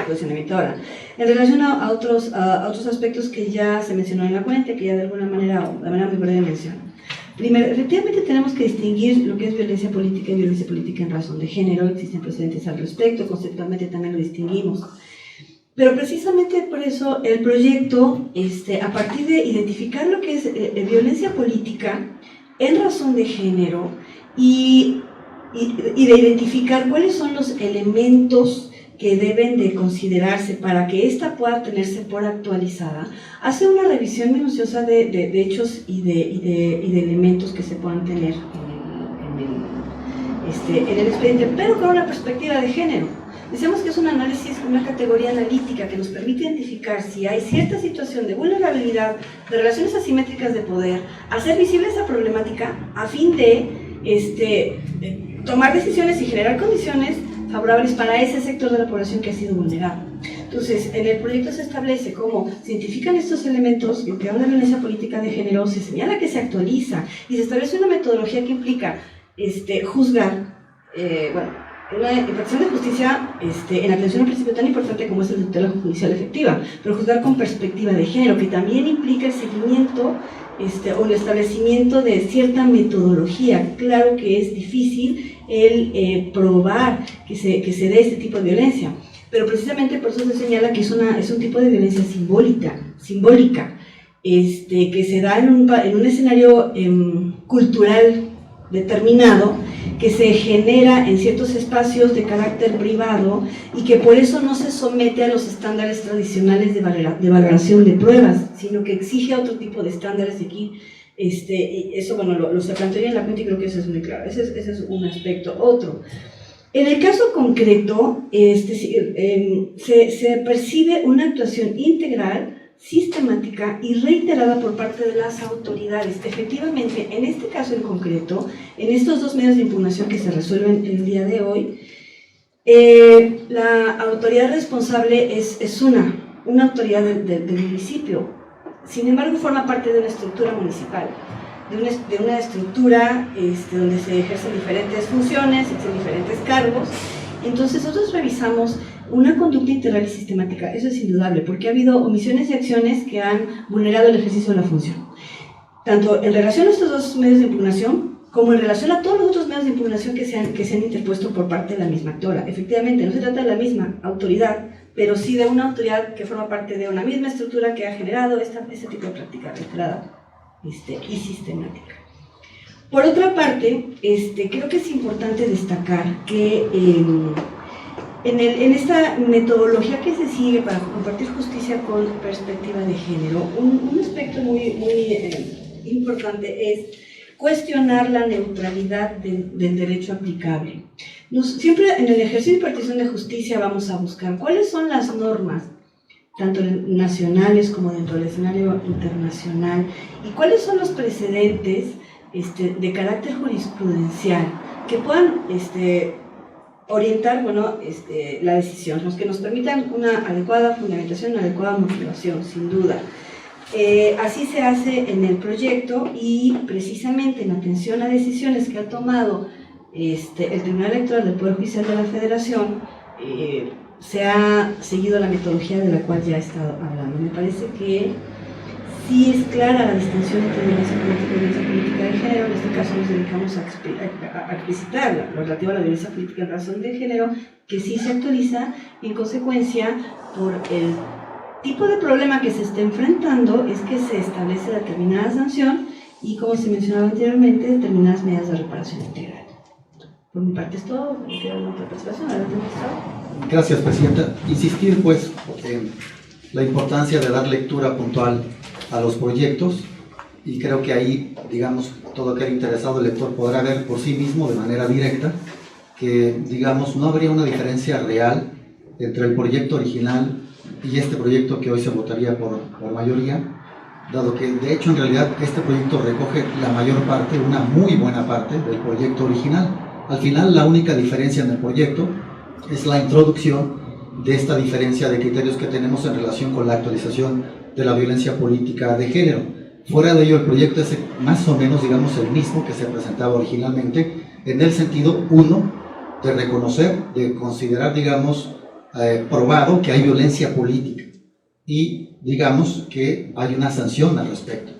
S1: posicionamiento ahora. En relación a otros aspectos que ya se mencionó en la cuenta, que ya de alguna manera, o de manera muy breve menciono. Primero, efectivamente tenemos que distinguir lo que es violencia política y violencia política en razón de género. Existen precedentes al respecto, conceptualmente también lo distinguimos. Pero precisamente por eso el proyecto, a partir de identificar lo que es violencia política en razón de género y de identificar cuáles son los elementos que deben de considerarse para que ésta pueda tenerse por actualizada, hace una revisión minuciosa de hechos y de elementos que se puedan tener en el expediente, pero con una perspectiva de género. Decíamos que es un análisis, una categoría analítica que nos permite identificar si hay cierta situación de vulnerabilidad, de relaciones asimétricas de poder, hacer visible esa problemática a fin de tomar decisiones y generar condiciones favorables para ese sector de la población que ha sido vulnerado. Entonces, en el proyecto se establece cómo se identifican estos elementos que implican la violencia política de género, se señala que se actualiza y se establece una metodología que implica juzgar, una impartición de justicia en atención a un principio tan importante como es el de tutela judicial efectiva, pero juzgar con perspectiva de género, que también implica el seguimiento o el establecimiento de cierta metodología. Claro que es difícil el probar que se dé este tipo de violencia, pero precisamente por eso se señala que es un tipo de violencia simbólica, que se da en un escenario cultural determinado, que se genera en ciertos espacios de carácter privado y que por eso no se somete a los estándares tradicionales de valoración de pruebas, sino que exige otro tipo de estándares. De aquí, eso lo se plantearía en la cuenta y creo que eso es muy claro. Ese es un aspecto. Otro. En el caso concreto, se percibe una actuación integral, sistemática y reiterada por parte de las autoridades. Efectivamente, en este caso en concreto, en estos dos medios de impugnación que se resuelven el día de hoy, la autoridad responsable es una autoridad del municipio. Sin embargo, forma parte de una estructura municipal, de una estructura donde se ejercen diferentes funciones, se ejercen diferentes cargos. Entonces nosotros revisamos una conducta integral y sistemática, eso es indudable, porque ha habido omisiones y acciones que han vulnerado el ejercicio de la función, tanto en relación a estos dos medios de impugnación, como en relación a todos los otros medios de impugnación que se han interpuesto por parte de la misma actora. Efectivamente, no se trata de la misma autoridad, pero sí de una autoridad que forma parte de una misma estructura que ha generado este tipo de práctica reiterada y sistemática. Por otra parte, creo que es importante destacar que en esta metodología que se sigue para compartir justicia con perspectiva de género, un aspecto muy importante es cuestionar la neutralidad del derecho aplicable. Siempre en el ejercicio de impartición de justicia vamos a buscar cuáles son las normas, tanto nacionales como dentro del escenario internacional, y cuáles son los precedentes de carácter jurisprudencial que puedan orientar, la decisión, los que nos permitan una adecuada fundamentación, una adecuada motivación, sin duda. Así se hace en el proyecto y precisamente en atención a decisiones que ha tomado el Tribunal Electoral del Poder Judicial de la Federación, se ha seguido la metodología de la cual ya he estado hablando. Me parece que sí es clara la distinción entre violencia política y violencia política de género. En este caso nos dedicamos a explicitar lo relativo a la violencia política en razón de género, que sí se actualiza y en consecuencia por el tipo de problema que se está enfrentando es que se establece determinada sanción y, como se mencionaba anteriormente, determinadas medidas de reparación integral. Por mi parte es todo. ¿Me queda alguna otra participación? Adelante, magistrado.
S3: Gracias, Presidenta. Insistir, pues, en la importancia de dar lectura puntual a los proyectos, y creo que ahí, digamos, todo aquel interesado lector podrá ver por sí mismo de manera directa que, digamos, no habría una diferencia real entre el proyecto original y este proyecto que hoy se votaría por mayoría, dado que, de hecho, en realidad, este proyecto recoge la mayor parte, una muy buena parte del proyecto original. Al final, la única diferencia en el proyecto es la introducción de esta diferencia de criterios que tenemos en relación con la actualización de la violencia política de género. Fuera de ello, el proyecto es más o menos, digamos, el mismo que se presentaba originalmente, en el sentido, uno, de reconocer, de considerar, digamos, probado que hay violencia política y, digamos, que hay una sanción al respecto.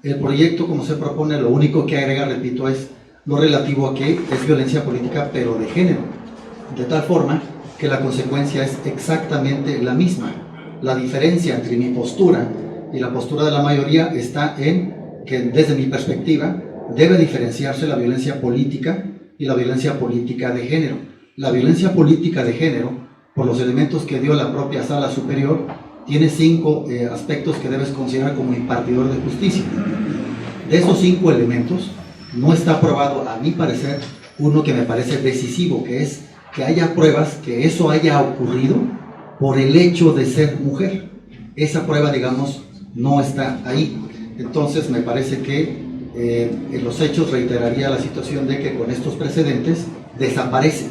S3: El proyecto, como se propone, lo único que agrega, repito, es lo relativo a que es violencia política, pero de género, de tal forma que la consecuencia es exactamente la misma. La diferencia entre mi postura y la postura de la mayoría está en que, desde mi perspectiva, debe diferenciarse la violencia política y la violencia política de género. La violencia política de género, por los elementos que dio la propia Sala Superior, tiene 5 aspectos que debes considerar como impartidor de justicia. De esos 5 elementos, no está aprobado, a mi parecer, uno que me parece decisivo, que es que haya pruebas que eso haya ocurrido por el hecho de ser mujer. Esa prueba, digamos, no está ahí. Entonces, me parece que en los hechos reiteraría la situación de que con estos precedentes desaparece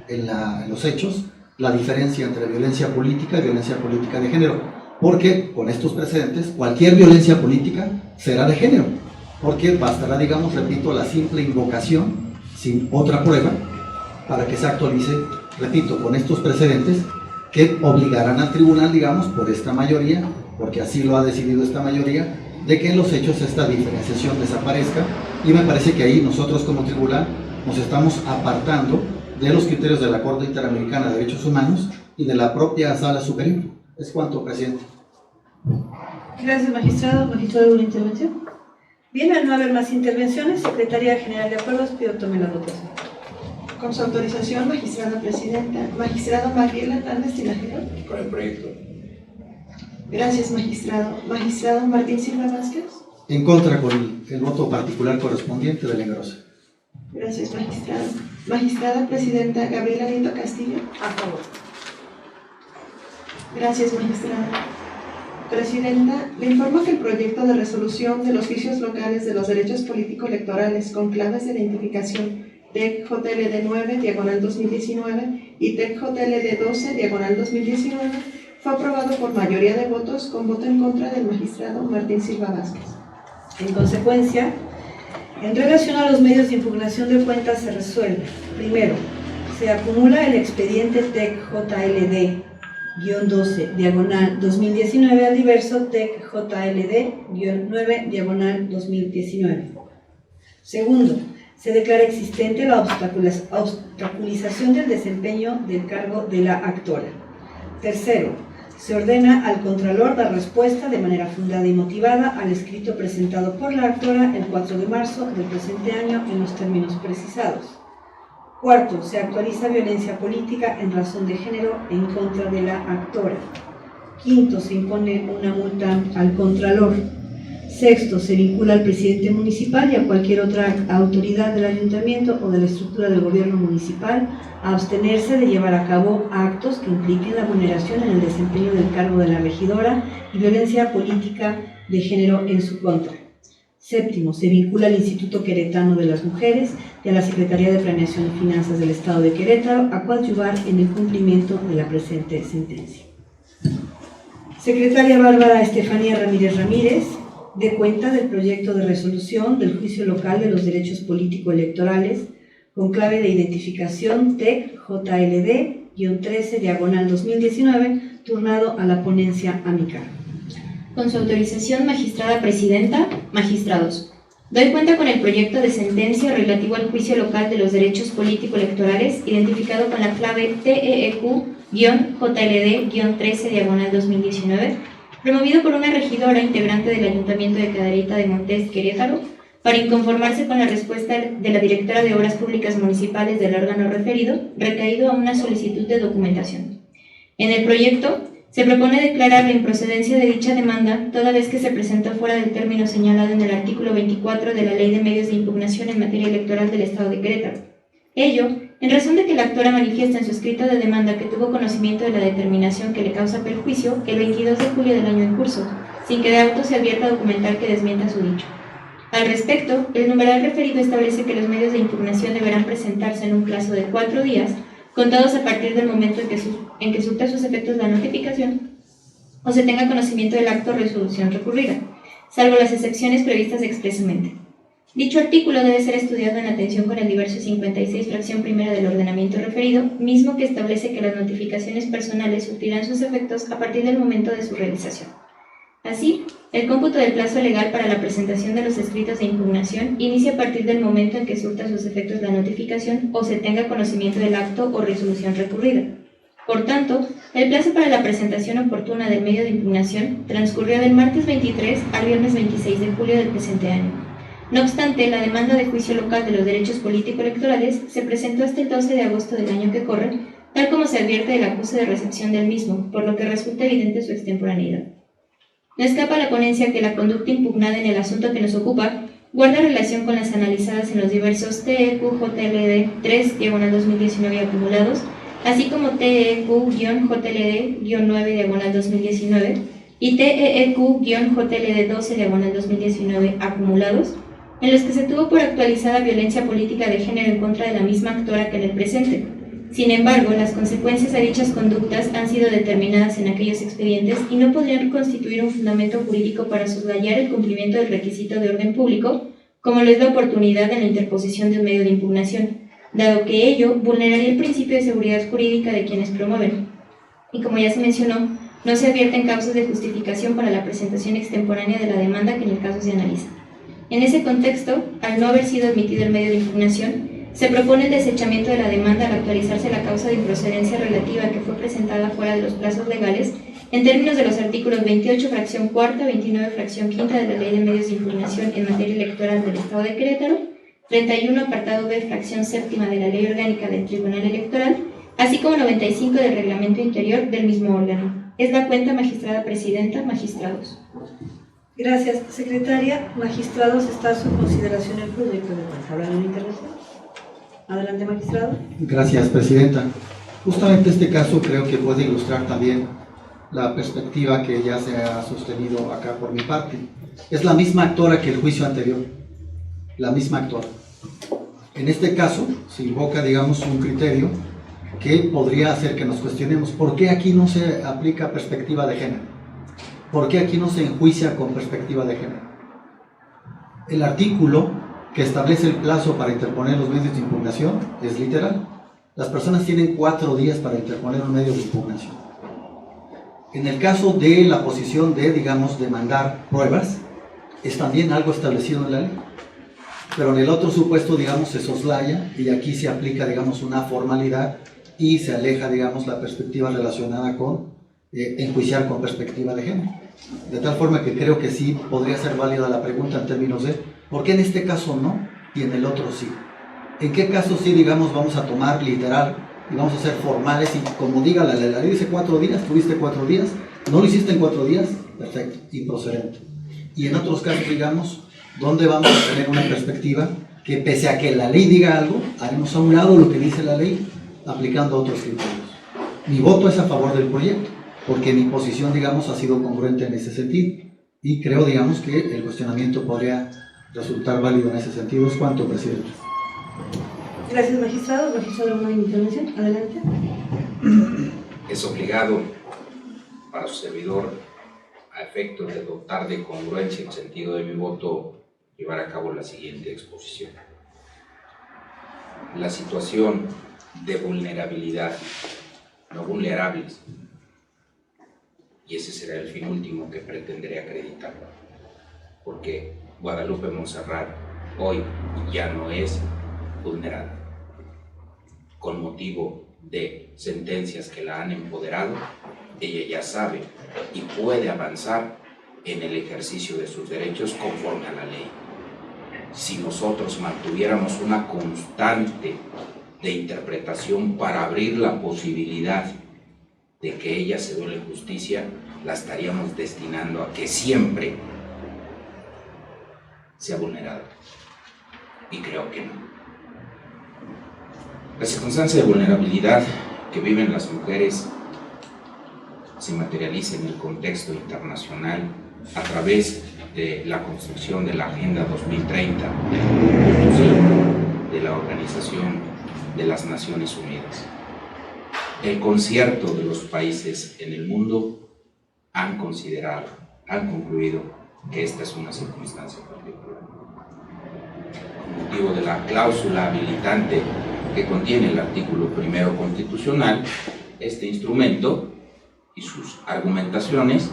S3: en los hechos la diferencia entre violencia política y violencia política de género, porque con estos precedentes cualquier violencia política será de género, porque bastará, digamos, repito, la simple invocación sin otra prueba para que se actualice, repito, con estos precedentes que obligarán al tribunal, digamos, por esta mayoría, porque así lo ha decidido esta mayoría, de que en los hechos esta diferenciación desaparezca, y me parece que ahí nosotros como tribunal nos estamos apartando de los criterios de la Corte Interamericana de Derechos Humanos y de la propia Sala Superior. Es cuanto, presidente.
S1: Gracias, magistrado. Magistrado, ¿alguna intervención? Bien, al no haber más intervenciones, Secretaría General de Acuerdos, pido tome la votación.
S2: Con su autorización, magistrada presidenta. Magistrado Mariela Hernández Tinajero.
S5: Con el proyecto.
S2: Gracias, magistrado. Magistrado Martín Silva Vázquez.
S3: En contra, con el voto particular correspondiente de la engrosa.
S2: Gracias, magistrado. Magistrada presidenta Gabriela Nieto Castillo.
S1: A favor.
S2: Gracias, magistrada. Presidenta, le informo que el proyecto de resolución de los juicios locales de los derechos político-electorales con claves de identificación TEC-JLD 9/2019 y TEC-JLD 12/2019 fue aprobado por mayoría de votos con voto en contra del magistrado Martín Silva Vázquez.
S1: En consecuencia, en relación a los medios de impugnación de cuentas se resuelve. Primero, se acumula el expediente TEC-JLD-12/2019 al diverso TEC-JLD-9/2019. Segundo, se declara existente la obstaculización del desempeño del cargo de la actora. Tercero, se ordena al Contralor dar respuesta de manera fundada y motivada al escrito presentado por la actora el 4 de marzo del presente año en los términos precisados. Cuarto, se actualiza violencia política en razón de género en contra de la actora. Quinto, se impone una multa al Contralor. Sexto, se vincula al presidente municipal y a cualquier otra autoridad del ayuntamiento o de la estructura del gobierno municipal a abstenerse de llevar a cabo actos que impliquen la vulneración en el desempeño del cargo de la regidora y violencia política de género en su contra. Séptimo, se vincula al Instituto Queretano de las Mujeres y a la Secretaría de Planeación y Finanzas del Estado de Querétaro a coadyuvar en el cumplimiento de la presente sentencia. Secretaria Bárbara Estefanía Ramírez Ramírez, dé cuenta del proyecto de resolución del Juicio Local de los Derechos Político-Electorales con clave de identificación TEC-JLD-13/2019, turnado a la ponencia amical.
S4: Con su autorización, magistrada presidenta, magistrados. Doy cuenta con el proyecto de sentencia relativo al juicio local de los derechos político-electorales, identificado con la clave TEEQ-JLD-13/2019, promovido por una regidora integrante del Ayuntamiento de Cadereyta de Montes, Querétaro, para inconformarse con la respuesta de la directora de Obras Públicas Municipales del órgano referido, recaído a una solicitud de documentación. En el proyecto, se propone declarar la improcedencia de dicha demanda toda vez que se presentó fuera del término señalado en el artículo 24 de la Ley de Medios de Impugnación en materia electoral del Estado de Querétaro. Ello, en razón de que la actora manifiesta en su escrito de demanda que tuvo conocimiento de la determinación que le causa perjuicio el 22 de julio del año en curso, sin que de auto se advierta documental que desmienta su dicho. Al respecto, el numeral referido establece que los medios de impugnación deberán presentarse en un plazo de 4 días, contados a partir del momento en que surta sus efectos la notificación o se tenga conocimiento del acto o resolución recurrida, salvo las excepciones previstas expresamente. Dicho artículo debe ser estudiado en atención con el diverso 56, fracción primera del ordenamiento referido, mismo que establece que las notificaciones personales surtirán sus efectos a partir del momento de su realización. Así, el cómputo del plazo legal para la presentación de los escritos de impugnación inicia a partir del momento en que surta sus efectos la notificación o se tenga conocimiento del acto o resolución recurrida. Por tanto, el plazo para la presentación oportuna del medio de impugnación transcurrió del martes 23 al viernes 26 de julio del presente año. No obstante, la demanda de juicio local de los derechos político-electorales se presentó hasta el 12 de agosto del año que corre, tal como se advierte del acuse de recepción del mismo, por lo que resulta evidente su extemporaneidad. No escapa a la ponencia que la conducta impugnada en el asunto que nos ocupa guarda relación con las analizadas en los diversos TEQ-JLD 3/2019 acumulados, así como TEQ-JLD-9/2019 y TEQ-JLD 12/2019 acumulados, en los que se tuvo por actualizada violencia política de género en contra de la misma actora que en el presente. Sin embargo, las consecuencias a dichas conductas han sido determinadas en aquellos expedientes y no podrían constituir un fundamento jurídico para soslayar el cumplimiento del requisito de orden público, como lo es la oportunidad en la interposición de un medio de impugnación, dado que ello vulneraría el principio de seguridad jurídica de quienes promueven. Y como ya se mencionó, no se advierten causas de justificación para la presentación extemporánea de la demanda que en el caso se analiza. En ese contexto, al no haber sido admitido el medio de impugnación, se propone el desechamiento de la demanda al actualizarse la causa de improcedencia relativa que fue presentada fuera de los plazos legales en términos de los artículos 28, fracción cuarta, 29, fracción quinta de la Ley de Medios de Impugnación en materia electoral del Estado de Querétaro, 31, apartado B, fracción séptima de la Ley Orgánica del Tribunal Electoral, así como 95 del Reglamento Interior del mismo órgano. Es la cuenta, magistrada presidenta, magistrados.
S1: Gracias, secretaria. Magistrados, está a su consideración el proyecto de cuenta. ¿Habrá una intervención? Adelante, magistrado.
S3: Gracias, presidenta. Justamente este caso creo que puede ilustrar también la perspectiva que ya se ha sostenido acá por mi parte. Es la misma actora que el juicio anterior, la misma actora. En este caso se invoca, digamos, un criterio que podría hacer que nos cuestionemos ¿por qué aquí no se aplica perspectiva de género? ¿Por qué aquí no se enjuicia con perspectiva de género? El artículo que establece el plazo para interponer los medios de impugnación es literal. Las personas tienen 4 días para interponer un medio de impugnación. En el caso de la posición de, digamos, demandar pruebas, es también algo establecido en la ley. Pero en el otro supuesto, digamos, se soslaya y aquí se aplica, digamos, una formalidad y se aleja, digamos, la perspectiva relacionada con enjuiciar con perspectiva de género. De tal forma que creo que sí podría ser válida la pregunta en términos de ¿por qué en este caso no y en el otro sí? ¿En qué caso sí, digamos, vamos a tomar literal y vamos a ser formales y como diga la ley dice 4 días, tuviste 4 días, no lo hiciste en 4 días, perfecto, improcedente? Y en otros casos, digamos, ¿dónde vamos a tener una perspectiva que pese a que la ley diga algo, haremos a un lado lo que dice la ley aplicando otros criterios? Mi voto es a favor del proyecto, porque mi posición, digamos, ha sido congruente en ese sentido y creo, digamos, que el cuestionamiento podría resultar válido en ese sentido. ¿Es cuánto, presidente?
S1: Gracias, magistrado. Magistrado, ¿alguna intervención? Adelante.
S5: Es obligado para su servidor, a efectos de dotar de congruencia el sentido de mi voto, llevar a cabo la siguiente exposición. La situación de vulnerabilidad, no vulnerables, y ese será el fin último que pretenderé acreditar, porque Guadalupe Montserrat hoy ya no es vulnerada, con motivo de sentencias que la han empoderado. Ella ya sabe y puede avanzar en el ejercicio de sus derechos conforme a la ley. Si nosotros mantuviéramos una constante de interpretación para abrir la posibilidad de que ella se duele en justicia, la estaríamos destinando a que siempre sea vulnerada. Y creo que no. La circunstancia de vulnerabilidad que viven las mujeres se materializa en el contexto internacional a través de la construcción de la Agenda 2030 de la Organización de las Naciones Unidas. El concierto de los países en el mundo han considerado, han concluido que esta es una circunstancia particular. Con motivo de la cláusula habilitante que contiene el artículo 1 constitucional, este instrumento y sus argumentaciones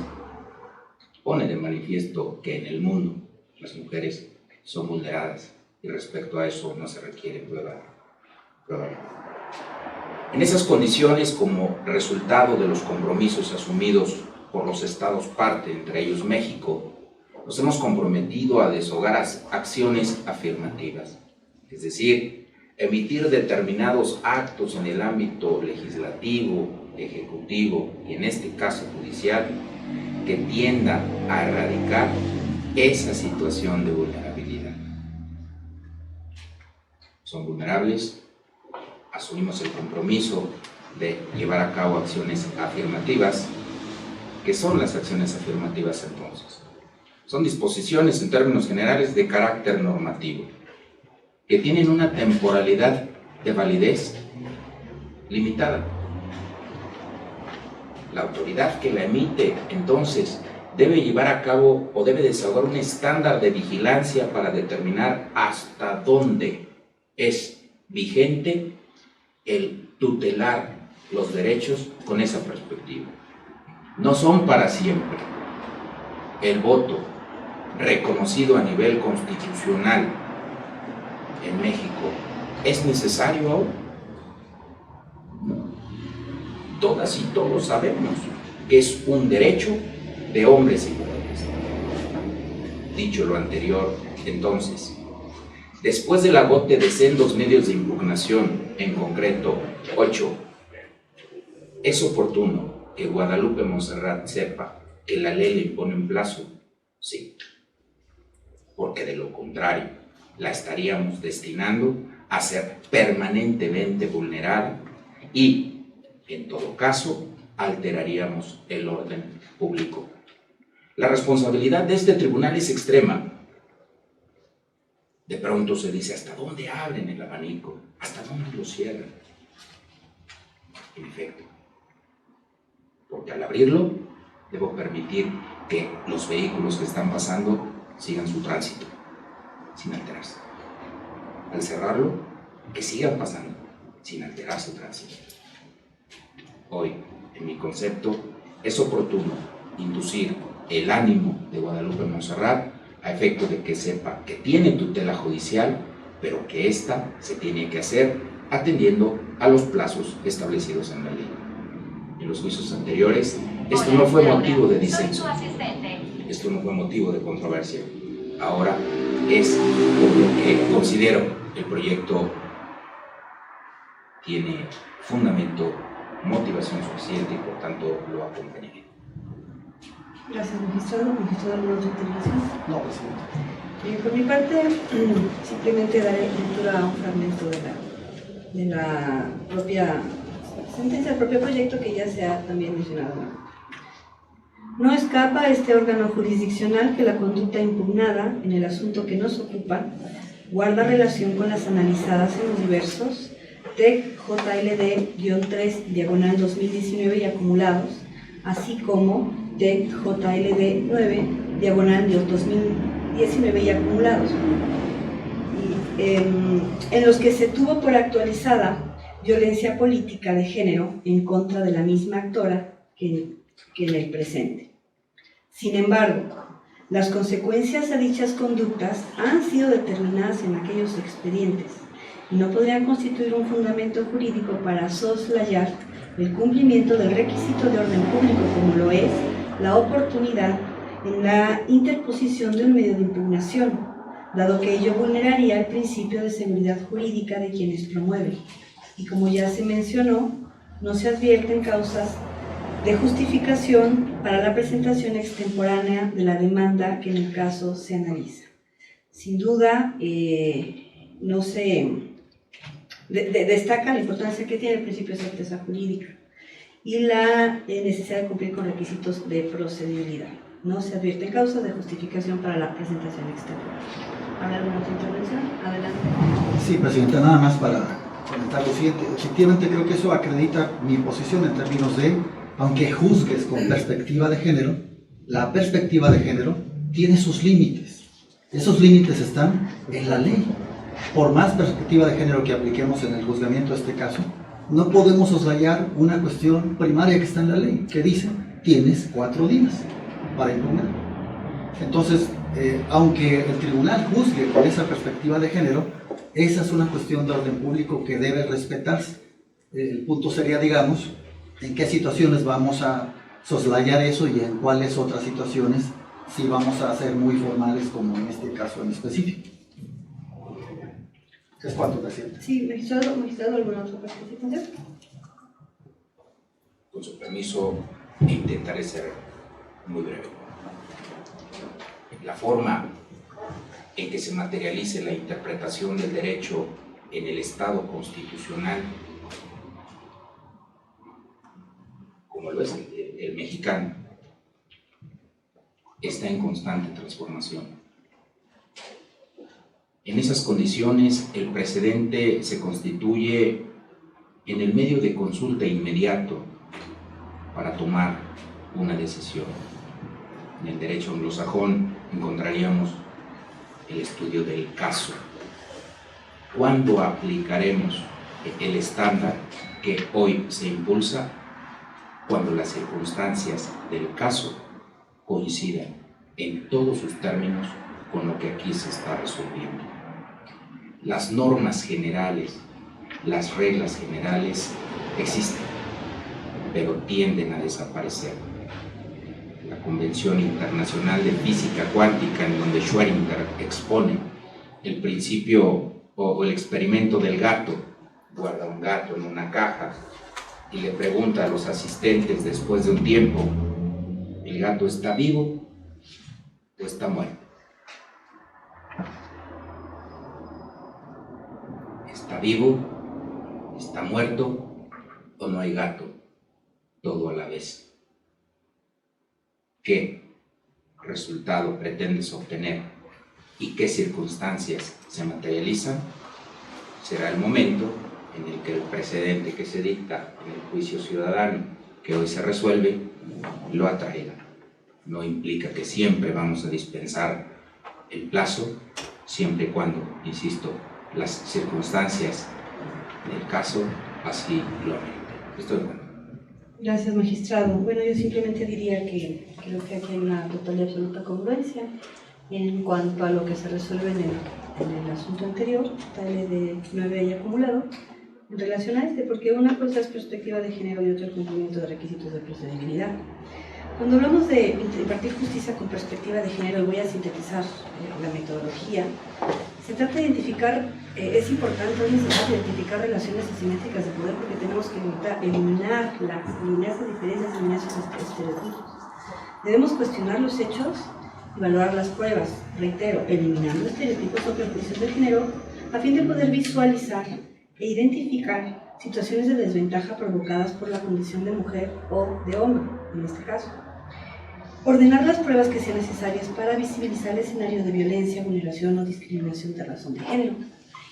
S5: pone de manifiesto que en el mundo las mujeres son vulneradas y respecto a eso no se requiere prueba. En esas condiciones, como resultado de los compromisos asumidos por los estados parte, entre ellos México, nos hemos comprometido a deshogar acciones afirmativas, es decir, emitir determinados actos en el ámbito legislativo, ejecutivo y en este caso judicial, que tienda a erradicar esa situación de vulnerabilidad. Son vulnerables, asumimos el compromiso de llevar a cabo acciones afirmativas. ¿Qué son las acciones afirmativas entonces? Son disposiciones en términos generales de carácter normativo, que tienen una temporalidad de validez limitada. La autoridad que la emite, entonces, debe llevar a cabo o debe desahogar un estándar de vigilancia para determinar hasta dónde es vigente el tutelar los derechos con esa perspectiva. No son para siempre. El voto reconocido a nivel constitucional en México es necesario ahora. Todas y todos sabemos que es un derecho de hombres y mujeres. Dicho lo anterior, entonces, después del agote de sendos medios de impugnación, en concreto 8, es oportuno que Guadalupe Montserrat sepa que la ley le impone un plazo, sí, porque de lo contrario la estaríamos destinando a ser permanentemente vulnerada y, en todo caso, alteraríamos el orden público. La responsabilidad de este tribunal es extrema. De pronto se dice, ¿hasta dónde abren el abanico? ¿Hasta dónde lo cierran? En efecto, porque al abrirlo, debo permitir que los vehículos que están pasando sigan su tránsito, sin alterarse. Al cerrarlo, que sigan pasando, sin alterar su tránsito. Hoy, en mi concepto, es oportuno inducir el ánimo de Guadalupe Montserrat a efecto de que sepa que tiene tutela judicial, pero que ésta se tiene que hacer atendiendo a los plazos establecidos en la ley. En los juicios anteriores, esto no fue motivo de disenso, esto no fue motivo de controversia. Ahora es por lo que considero el proyecto tiene fundamento, motivación suficiente y por tanto lo acompañaré.
S1: Gracias, magistrado. ¿Magistrado, alguna otra intervención?
S3: No, presidente.
S1: Bien, por mi parte, simplemente daré lectura a un fragmento de la propia sentencia, del propio proyecto que ya se ha también mencionado, ¿no? No escapa a este órgano jurisdiccional que la conducta impugnada en el asunto que nos ocupa guarda relación con las analizadas en los diversos TEC JLD-3 2019 y acumulados, así como TEC JLD 9 2019 y acumulados, en los que se tuvo por actualizada violencia política de género en contra de la misma actora que en el presente. Sin embargo, las consecuencias a dichas conductas han sido determinadas en aquellos expedientes y no podrían constituir un fundamento jurídico para soslayar el cumplimiento del requisito de orden público como lo es la oportunidad en la interposición de un medio de impugnación, dado que ello vulneraría el principio de seguridad jurídica de quienes promueven. Y como ya se mencionó, no se advierten causas de justificación para la presentación extemporánea de la demanda que en el caso se analiza. Sin duda, no se destaca la importancia que tiene el principio de certeza jurídica y la necesidad de cumplir con requisitos de procedibilidad. No se advierten causas de justificación para la presentación extemporánea. ¿Habrá alguna otra intervención? Adelante.
S3: Sí, Presidenta, nada más para comentar lo siguiente. Efectivamente, creo que eso acredita mi posición en términos de, aunque juzgues con perspectiva de género, la perspectiva de género tiene sus límites. Esos límites están en la ley. Por más perspectiva de género que apliquemos en el juzgamiento de este caso, no podemos soslayar una cuestión primaria que está en la ley, que dice, tienes 4 días para impugnar. Entonces, aunque el tribunal juzgue con esa perspectiva de género, esa es una cuestión de orden público que debe respetarse. El punto sería, digamos, en qué situaciones vamos a soslayar eso y en cuáles otras situaciones sí vamos a ser muy formales, como en este caso en específico. ¿Es cuánto, Presidente?
S1: Sí, magistrado, ¿alguna otra participación?
S5: Con su permiso, intentaré ser muy breve. La forma en que se materialice la interpretación del derecho en el Estado constitucional, como lo es el mexicano, está en constante transformación. En esas condiciones, el precedente se constituye en el medio de consulta inmediato para tomar una decisión. En el derecho anglosajón encontraríamos el estudio del caso. ¿Cuándo aplicaremos el estándar que hoy se impulsa? Cuando las circunstancias del caso coincidan en todos sus términos con lo que aquí se está resolviendo. Las normas generales, las reglas generales existen, pero tienden a desaparecer. La Convención Internacional de Física Cuántica, en donde Schrödinger expone el principio o el experimento del gato, guarda un gato en una caja y le pregunta a los asistentes después de un tiempo, ¿el gato está vivo o está muerto? ¿Está vivo? ¿Está muerto? ¿O no hay gato? Todo a la vez. ¿Qué resultado pretendes obtener y qué circunstancias se materializan? Será el momento en el que el precedente que se dicta en el juicio ciudadano que hoy se resuelve lo atraiga. No implica que siempre vamos a dispensar el plazo, siempre y cuando, insisto, las circunstancias del caso así lo ameriten. Estoy bueno.
S1: Gracias, magistrado. Bueno, yo simplemente diría que creo que aquí hay una total y absoluta congruencia en cuanto a lo que se resuelve en el asunto anterior, tal de 9 y acumulado, en relación a este, porque una cosa es perspectiva de género y otra el cumplimiento de requisitos de procedibilidad. Cuando hablamos de impartir justicia con perspectiva de género, y voy a sintetizar la metodología, se trata de identificar, es importante, es necesario identificar relaciones asimétricas de poder porque tenemos que eliminar esas diferencias, eliminar esos estereotipos. Debemos cuestionar los hechos y valorar las pruebas, reitero, eliminando estereotipos o prejuicios de género a fin de poder visualizar e identificar situaciones de desventaja provocadas por la condición de mujer o de hombre, en este caso. ordenar las pruebas que sean necesarias para visibilizar escenarios de violencia, vulneración o discriminación de razón de género.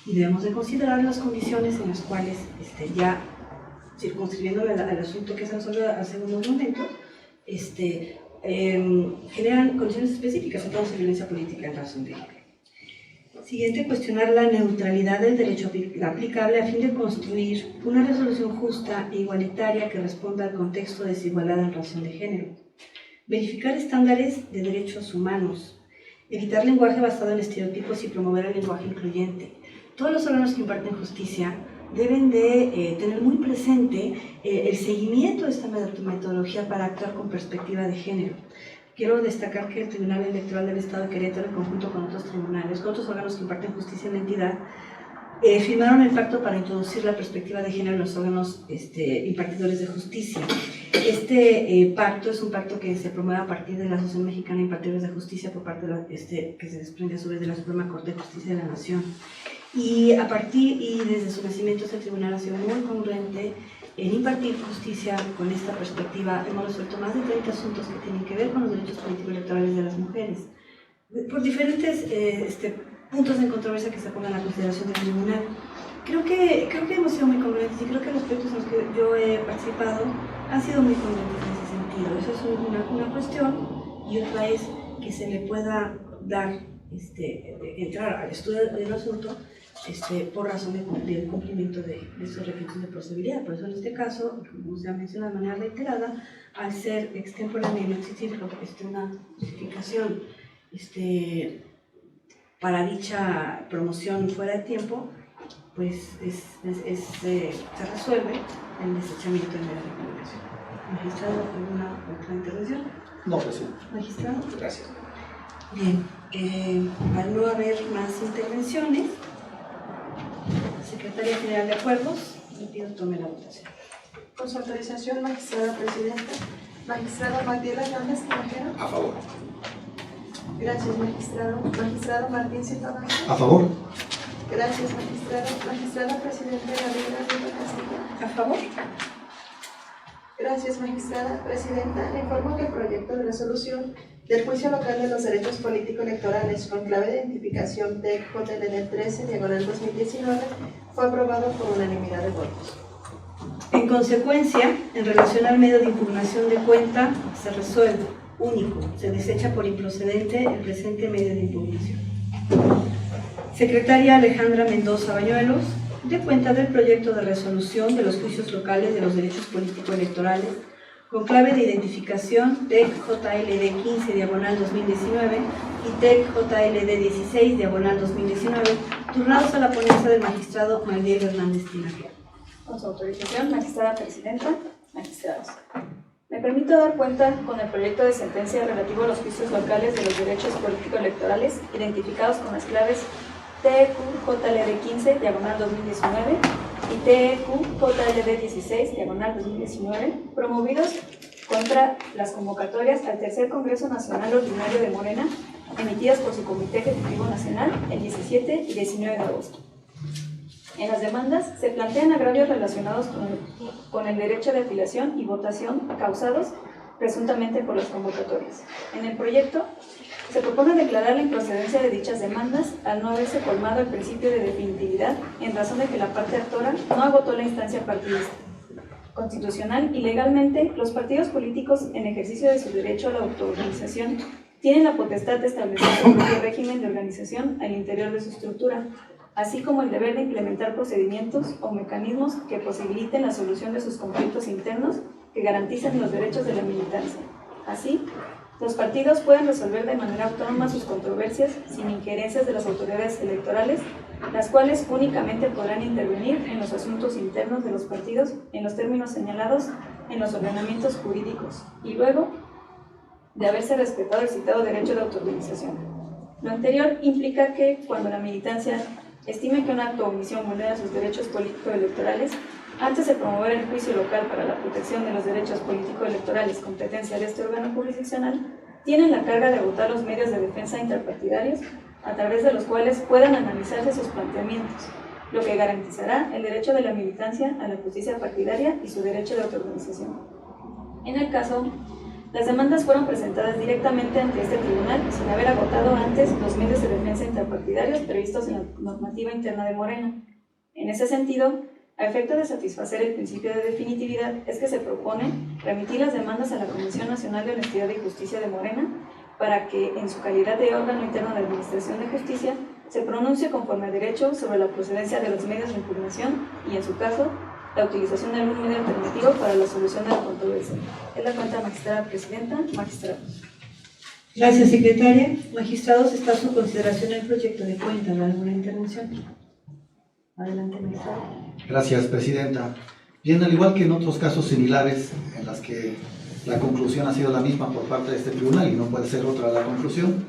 S1: Y debemos de considerar las condiciones en las cuales, ya circunscribiendo al asunto que se resolvió hace unos momentos, generan condiciones específicas en toda violencia política en razón de género. Siguiente, cuestionar la neutralidad del derecho aplicable a fin de construir una resolución justa e igualitaria que responda al contexto de desigualdad en razón de género. Verificar estándares de derechos humanos. Evitar lenguaje basado en estereotipos y promover el lenguaje incluyente. Todos los órganos que imparten justicia deben de tener muy presente el seguimiento de esta metodología para actuar con perspectiva de género. Quiero destacar que el Tribunal Electoral del Estado de Querétaro, en conjunto con otros tribunales, con otros órganos que imparten justicia en la entidad, firmaron el pacto para introducir la perspectiva de género en los órganos impartidores de justicia. Este pacto es un pacto que se promueve a partir de la Asociación Mexicana de Impartidores de Justicia por parte de que se desprende a su vez de la Suprema Corte de Justicia de la Nación. Y desde su nacimiento este tribunal ha sido muy congruente en impartir justicia con esta perspectiva. Hemos resuelto más de 30 asuntos que tienen que ver con los derechos políticos electorales de las mujeres, por diferentes puntos de controversia que se pongan a la consideración del tribunal. Creo que hemos sido muy congruentes y creo que los proyectos en los que yo he participado han sido muy congruentes en ese sentido. Eso es una cuestión, y otra es que se le pueda dar, entrar al estudio del asunto por razón del cumplimiento de esos requisitos de procedibilidad. Por eso en este caso, como se ha mencionado de manera reiterada, al ser extemporánea y no existir una justificación para dicha promoción fuera de tiempo, pues se resuelve el desechamiento de la recomendación. Magistrado, ¿alguna otra intervención?
S3: No, presidente.
S1: Magistrado.
S5: Gracias.
S1: Bien, al no haber más intervenciones, Secretaría General de Acuerdos, le pido tome la votación.
S2: Con su autorización, magistrada presidenta. Magistrado Magdiel Hernández Tinajero.
S5: A favor.
S2: Gracias, magistrado. Magistrado Martín Silva Vázquez.
S3: A favor.
S2: Gracias, magistrado. Magistrada presidenta Gabriela Rivera Castillo.
S1: ¿A favor?
S2: Gracias, magistrada presidenta. Le informo que el proyecto de resolución del Juicio Local de los Derechos Político-Electorales con clave de identificación TEC-JLD 13/2019 fue aprobado por unanimidad de votos.
S1: En consecuencia, en relación al medio de impugnación de cuenta, se resuelve, único, se desecha por improcedente el presente medio de impugnación. Secretaria Alejandra Mendoza Bañuelos, de cuenta del proyecto de resolución de los juicios locales de los derechos político-electorales con clave de identificación TEC-JLD 15/2019 y TEC-JLD 16/2019, turnados a la ponencia del magistrado Magdiel Hernández Tinajero.
S6: Con su autorización, magistrada presidenta, magistrados. Me permito dar cuenta con el proyecto de sentencia relativo a los juicios locales de los derechos político-electorales identificados con las claves TEQ-JLD 15/2019 y TEQ-JLD 16/2019, promovidos contra las convocatorias al Tercer Congreso Nacional Ordinario de Morena, emitidas por su Comité Ejecutivo Nacional el 17 y 19 de agosto. En las demandas se plantean agravios relacionados con el derecho de afiliación y votación causados presuntamente por las convocatorias. En el proyecto se propone declarar la improcedencia de dichas demandas al no haberse colmado el principio de definitividad en razón de que la parte actora no agotó la instancia partidista. Constitucional y legalmente, los partidos políticos en ejercicio de su derecho a la autoorganización tienen la potestad de establecer su propio régimen de organización al interior de su estructura, así como el deber de implementar procedimientos o mecanismos que posibiliten la solución de sus conflictos internos que garanticen los derechos de la militancia. Así, los partidos pueden resolver de manera autónoma sus controversias sin injerencias de las autoridades electorales, las cuales únicamente podrán intervenir en los asuntos internos de los partidos en los términos señalados en los ordenamientos jurídicos y luego de haberse respetado el citado derecho de autoorganización. Lo anterior implica que, cuando la militancia estime que un acto o omisión vulnera sus derechos político-electorales, antes de promover el juicio local para la protección de los derechos político-electorales competencia de este órgano jurisdiccional, tienen la carga de agotar los medios de defensa interpartidarios a través de los cuales puedan analizarse sus planteamientos, lo que garantizará el derecho de la militancia a la justicia partidaria y su derecho de autoorganización. En el caso Las demandas fueron presentadas directamente ante este tribunal sin haber agotado antes los medios de defensa interpartidarios previstos en la normativa interna de Morena. En ese sentido, a efecto de satisfacer el principio de definitividad, es que se propone remitir las demandas a la Comisión Nacional de Honestidad y Justicia de Morena para que, en su calidad de órgano interno de Administración de Justicia, se pronuncie conforme a derecho sobre la procedencia de los medios de impugnación y, en su caso, la utilización de algún medio alternativo para la solución de la controversia. Es la cuenta, magistrada presidenta, magistrados.
S1: Gracias, secretaria. Magistrados, está a su consideración el proyecto de cuenta. ¿Alguna intervención? Adelante, magistrado.
S3: Gracias, presidenta. Bien, al igual que en otros casos similares en las que la conclusión ha sido la misma por parte de este tribunal y no puede ser otra la conclusión,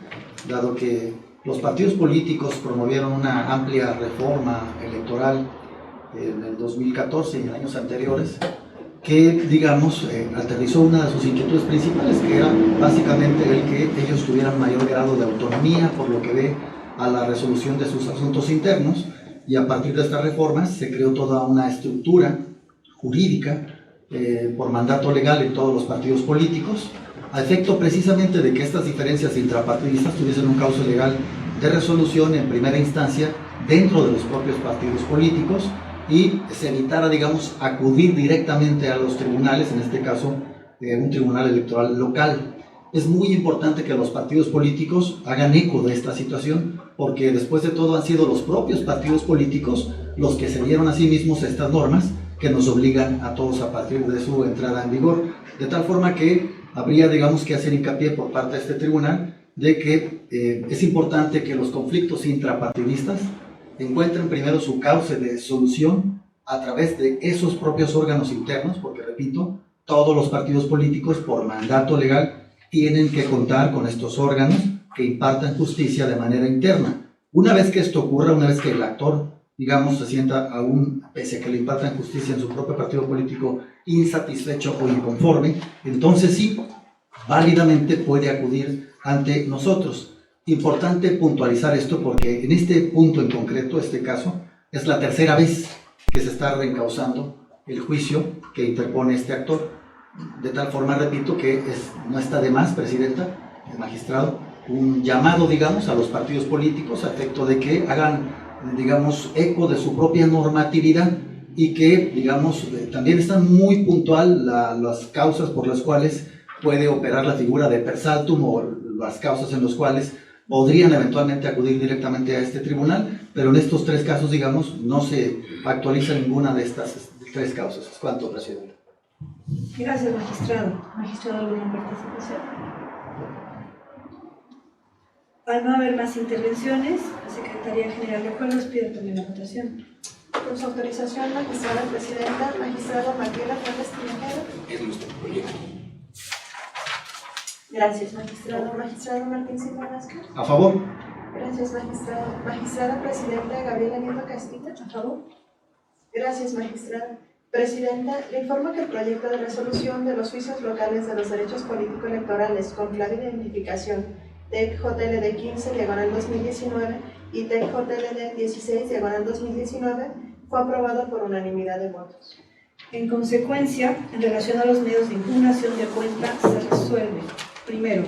S3: dado que los partidos políticos promovieron una amplia reforma electoral en el 2014 y en años anteriores, que, digamos, aterrizó una de sus inquietudes principales, que era básicamente el que ellos tuvieran mayor grado de autonomía por lo que ve a la resolución de sus asuntos internos, y a partir de estas reformas se creó toda una estructura jurídica por mandato legal en todos los partidos políticos, a efecto precisamente de que estas diferencias intrapartidistas tuviesen un cauce legal de resolución en primera instancia dentro de los propios partidos políticos y se evitara, digamos, acudir directamente a los tribunales, en este caso un tribunal electoral local. Es muy importante que los partidos políticos hagan eco de esta situación, porque después de todo han sido los propios partidos políticos los que se dieron a sí mismos estas normas que nos obligan a todos a partir de su entrada en vigor, de tal forma que habría, digamos, que hacer hincapié por parte de este tribunal de que es importante que los conflictos intrapartidistas encuentren primero su cauce de solución a través de esos propios órganos internos, porque, repito, todos los partidos políticos por mandato legal tienen que contar con estos órganos que impartan justicia de manera interna. Una vez que esto ocurra, una vez que el actor, digamos, se sienta aún, pese a que le impartan justicia en su propio partido político, insatisfecho o inconforme, entonces sí, válidamente puede acudir ante nosotros. Importante puntualizar esto porque en este punto en concreto, este caso, es la tercera vez que se está reencauzando el juicio que interpone este actor. De tal forma, repito, que no está de más, presidenta, el magistrado, un llamado, digamos, a los partidos políticos a efecto de que hagan, digamos, eco de su propia normatividad y que, digamos, también están muy puntual las causas por las cuales puede operar la figura de per saltum o las causas en las cuales podrían eventualmente acudir directamente a este tribunal, pero en estos tres casos, digamos, no se actualiza ninguna de estas tres causas. ¿Es cuánto, presidente?
S1: Gracias, magistrado. Magistrado, ¿alguna participación? Al no haber más intervenciones, la Secretaría General de Juegos pide también la votación.
S2: Con su autorización, magistrada presidenta, magistrado Mariela Hernández Tinajero.
S5: Es nuestro proyecto.
S2: Gracias, magistrado. Magistrado Martín Silva Vázquez.
S3: A favor.
S2: Gracias, magistrado. Magistrada presidenta Gabriela Nieto Castilla.
S1: ¿A favor?
S2: Gracias, magistrada. Presidenta, le informo que el proyecto de resolución de los juicios locales de los derechos político-electorales con clave de identificación TEC-JLD 15/2019 y TEC-JLD 16/2019 fue aprobado por unanimidad de votos.
S1: En consecuencia, en relación a los medios de impugnación de cuenta, se resuelve. Primero,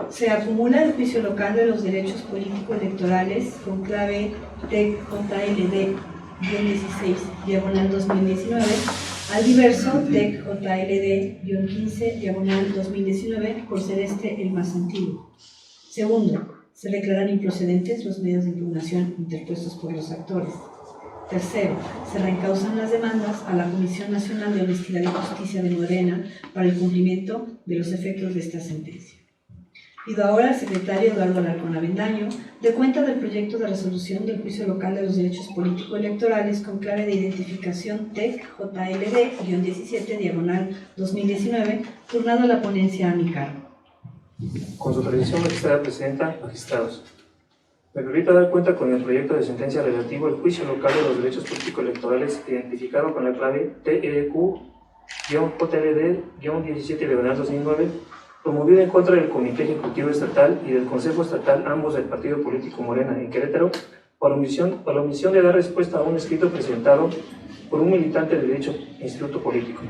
S1: se acumula el juicio local de los derechos político-electorales con clave TEC-JLD-16/2019 al diverso TEC-JLD-15/2019 por ser este el más antiguo. Segundo, se declaran improcedentes los medios de impugnación interpuestos por los actores. Tercero, se reencauzan las demandas a la Comisión Nacional de Honestidad y Justicia de Morena para el cumplimiento de los efectos de esta sentencia. Pido ahora al secretario Eduardo Alarcón Avendaño de cuenta del proyecto de resolución del juicio local de los derechos político-electorales con clave de identificación TEC-JLD-17/2019, turnado a la ponencia a mi cargo.
S7: Con su autorización, magistrada presidenta, magistrados. Me permito dar cuenta con el proyecto de sentencia relativo al juicio local de los derechos político-electorales identificado con la clave TEQ-JLD-17/2009, promovido en contra del Comité Ejecutivo Estatal y del Consejo Estatal, ambos del Partido Político Morena en Querétaro, por la omisión de dar respuesta a un escrito presentado por un militante de dicho instituto político.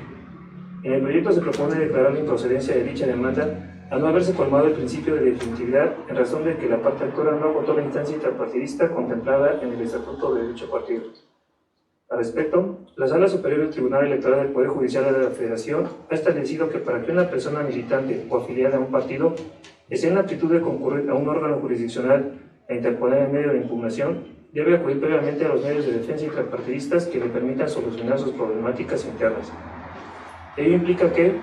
S7: En el proyecto se propone declarar la improcedencia de dicha demanda al no haberse colmado el principio de definitividad en razón de que la parte actora no agotó la instancia interpartidista contemplada en el estatuto de dicho partido. Al respecto, la Sala Superior del Tribunal Electoral del Poder Judicial de la Federación ha establecido que para que una persona militante o afiliada a un partido esté en la aptitud de concurrir a un órgano jurisdiccional e interponer el medio de impugnación, debe acudir previamente a los medios de defensa interpartidistas que le permitan solucionar sus problemáticas internas. Ello implica que,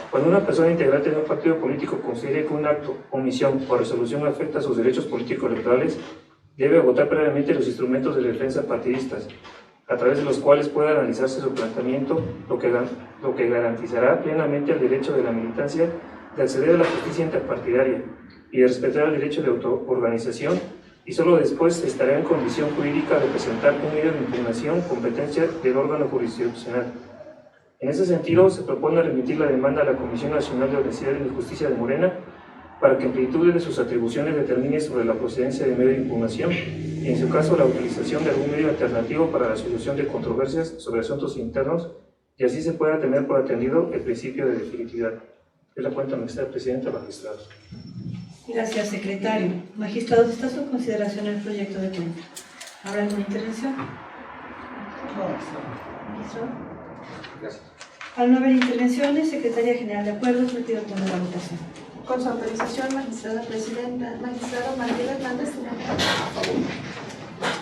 S7: cuando una persona integrante de un partido político considere que un acto, omisión o resolución afecta a sus derechos políticos electorales, debe agotar previamente los instrumentos de defensa partidistas, a través de los cuales pueda analizarse su planteamiento, lo que garantizará plenamente el derecho de la militancia de acceder a la justicia interpartidaria y de respetar el derecho de autoorganización, y solo después estará en condición jurídica de presentar un medio de impugnación competencia del órgano jurisdiccional. En ese sentido, se propone remitir la demanda a la Comisión Nacional de Honestidad y Justicia de Morena para que en plenitud de sus atribuciones determine sobre la procedencia de medio de impugnación y, en su caso, la utilización de algún medio alternativo para la solución de controversias sobre asuntos internos, y así se pueda tener por atendido el principio de definitividad. Es la cuenta, magistrada presidenta, magistrados.
S1: Gracias, secretario. Magistrados, está a su consideración el proyecto de cuenta. ¿Habrá alguna intervención? Magistrado.
S5: Gracias.
S1: Al no haber intervenciones, Secretaría General de Acuerdos, me pido tomar la votación.
S2: Con su autorización, magistrada presidenta, magistrado Manuel Hernández Tinajero.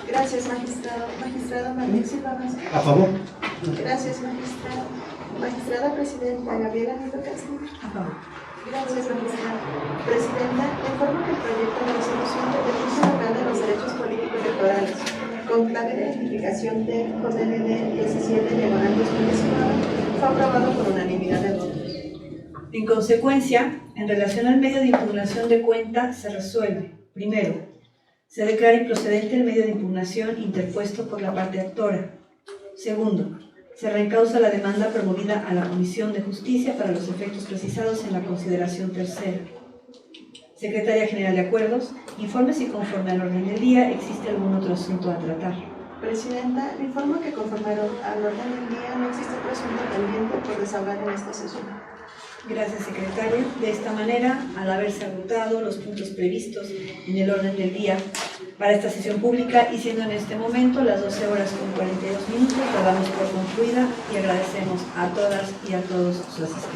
S2: Gracias, magistrado. Magistrado Manuel Silva Vázquez.
S3: A favor.
S2: Gracias, magistrado. Magistrada presidenta Gabriela Nieto Castillo.
S1: A favor.
S2: Gracias, magistrada. Presidenta, informo que el proyecto de resolución del Juicio Local de los Derechos Políticos Electorales, con clave de identificación de JLD 17/2019, fue aprobado por unanimidad de votos.
S1: En consecuencia, en relación al medio de impugnación de cuenta, se resuelve: primero, se declara improcedente el medio de impugnación interpuesto por la parte actora. Segundo, se reencausa la demanda promovida a la Comisión de Justicia para los efectos precisados en la consideración tercera. Secretaría General de Acuerdos, informe si conforme al orden del día existe algún otro asunto a tratar.
S2: Presidenta, le informo que conforme al orden del día no existe otro asunto pendiente por desahogar en esta sesión.
S1: Gracias, secretaria. De esta manera, al haberse agotado los puntos previstos en el orden del día para esta sesión pública y siendo en este momento las 12 horas con 42 minutos, la damos por concluida y agradecemos a todas y a todos su asistencia.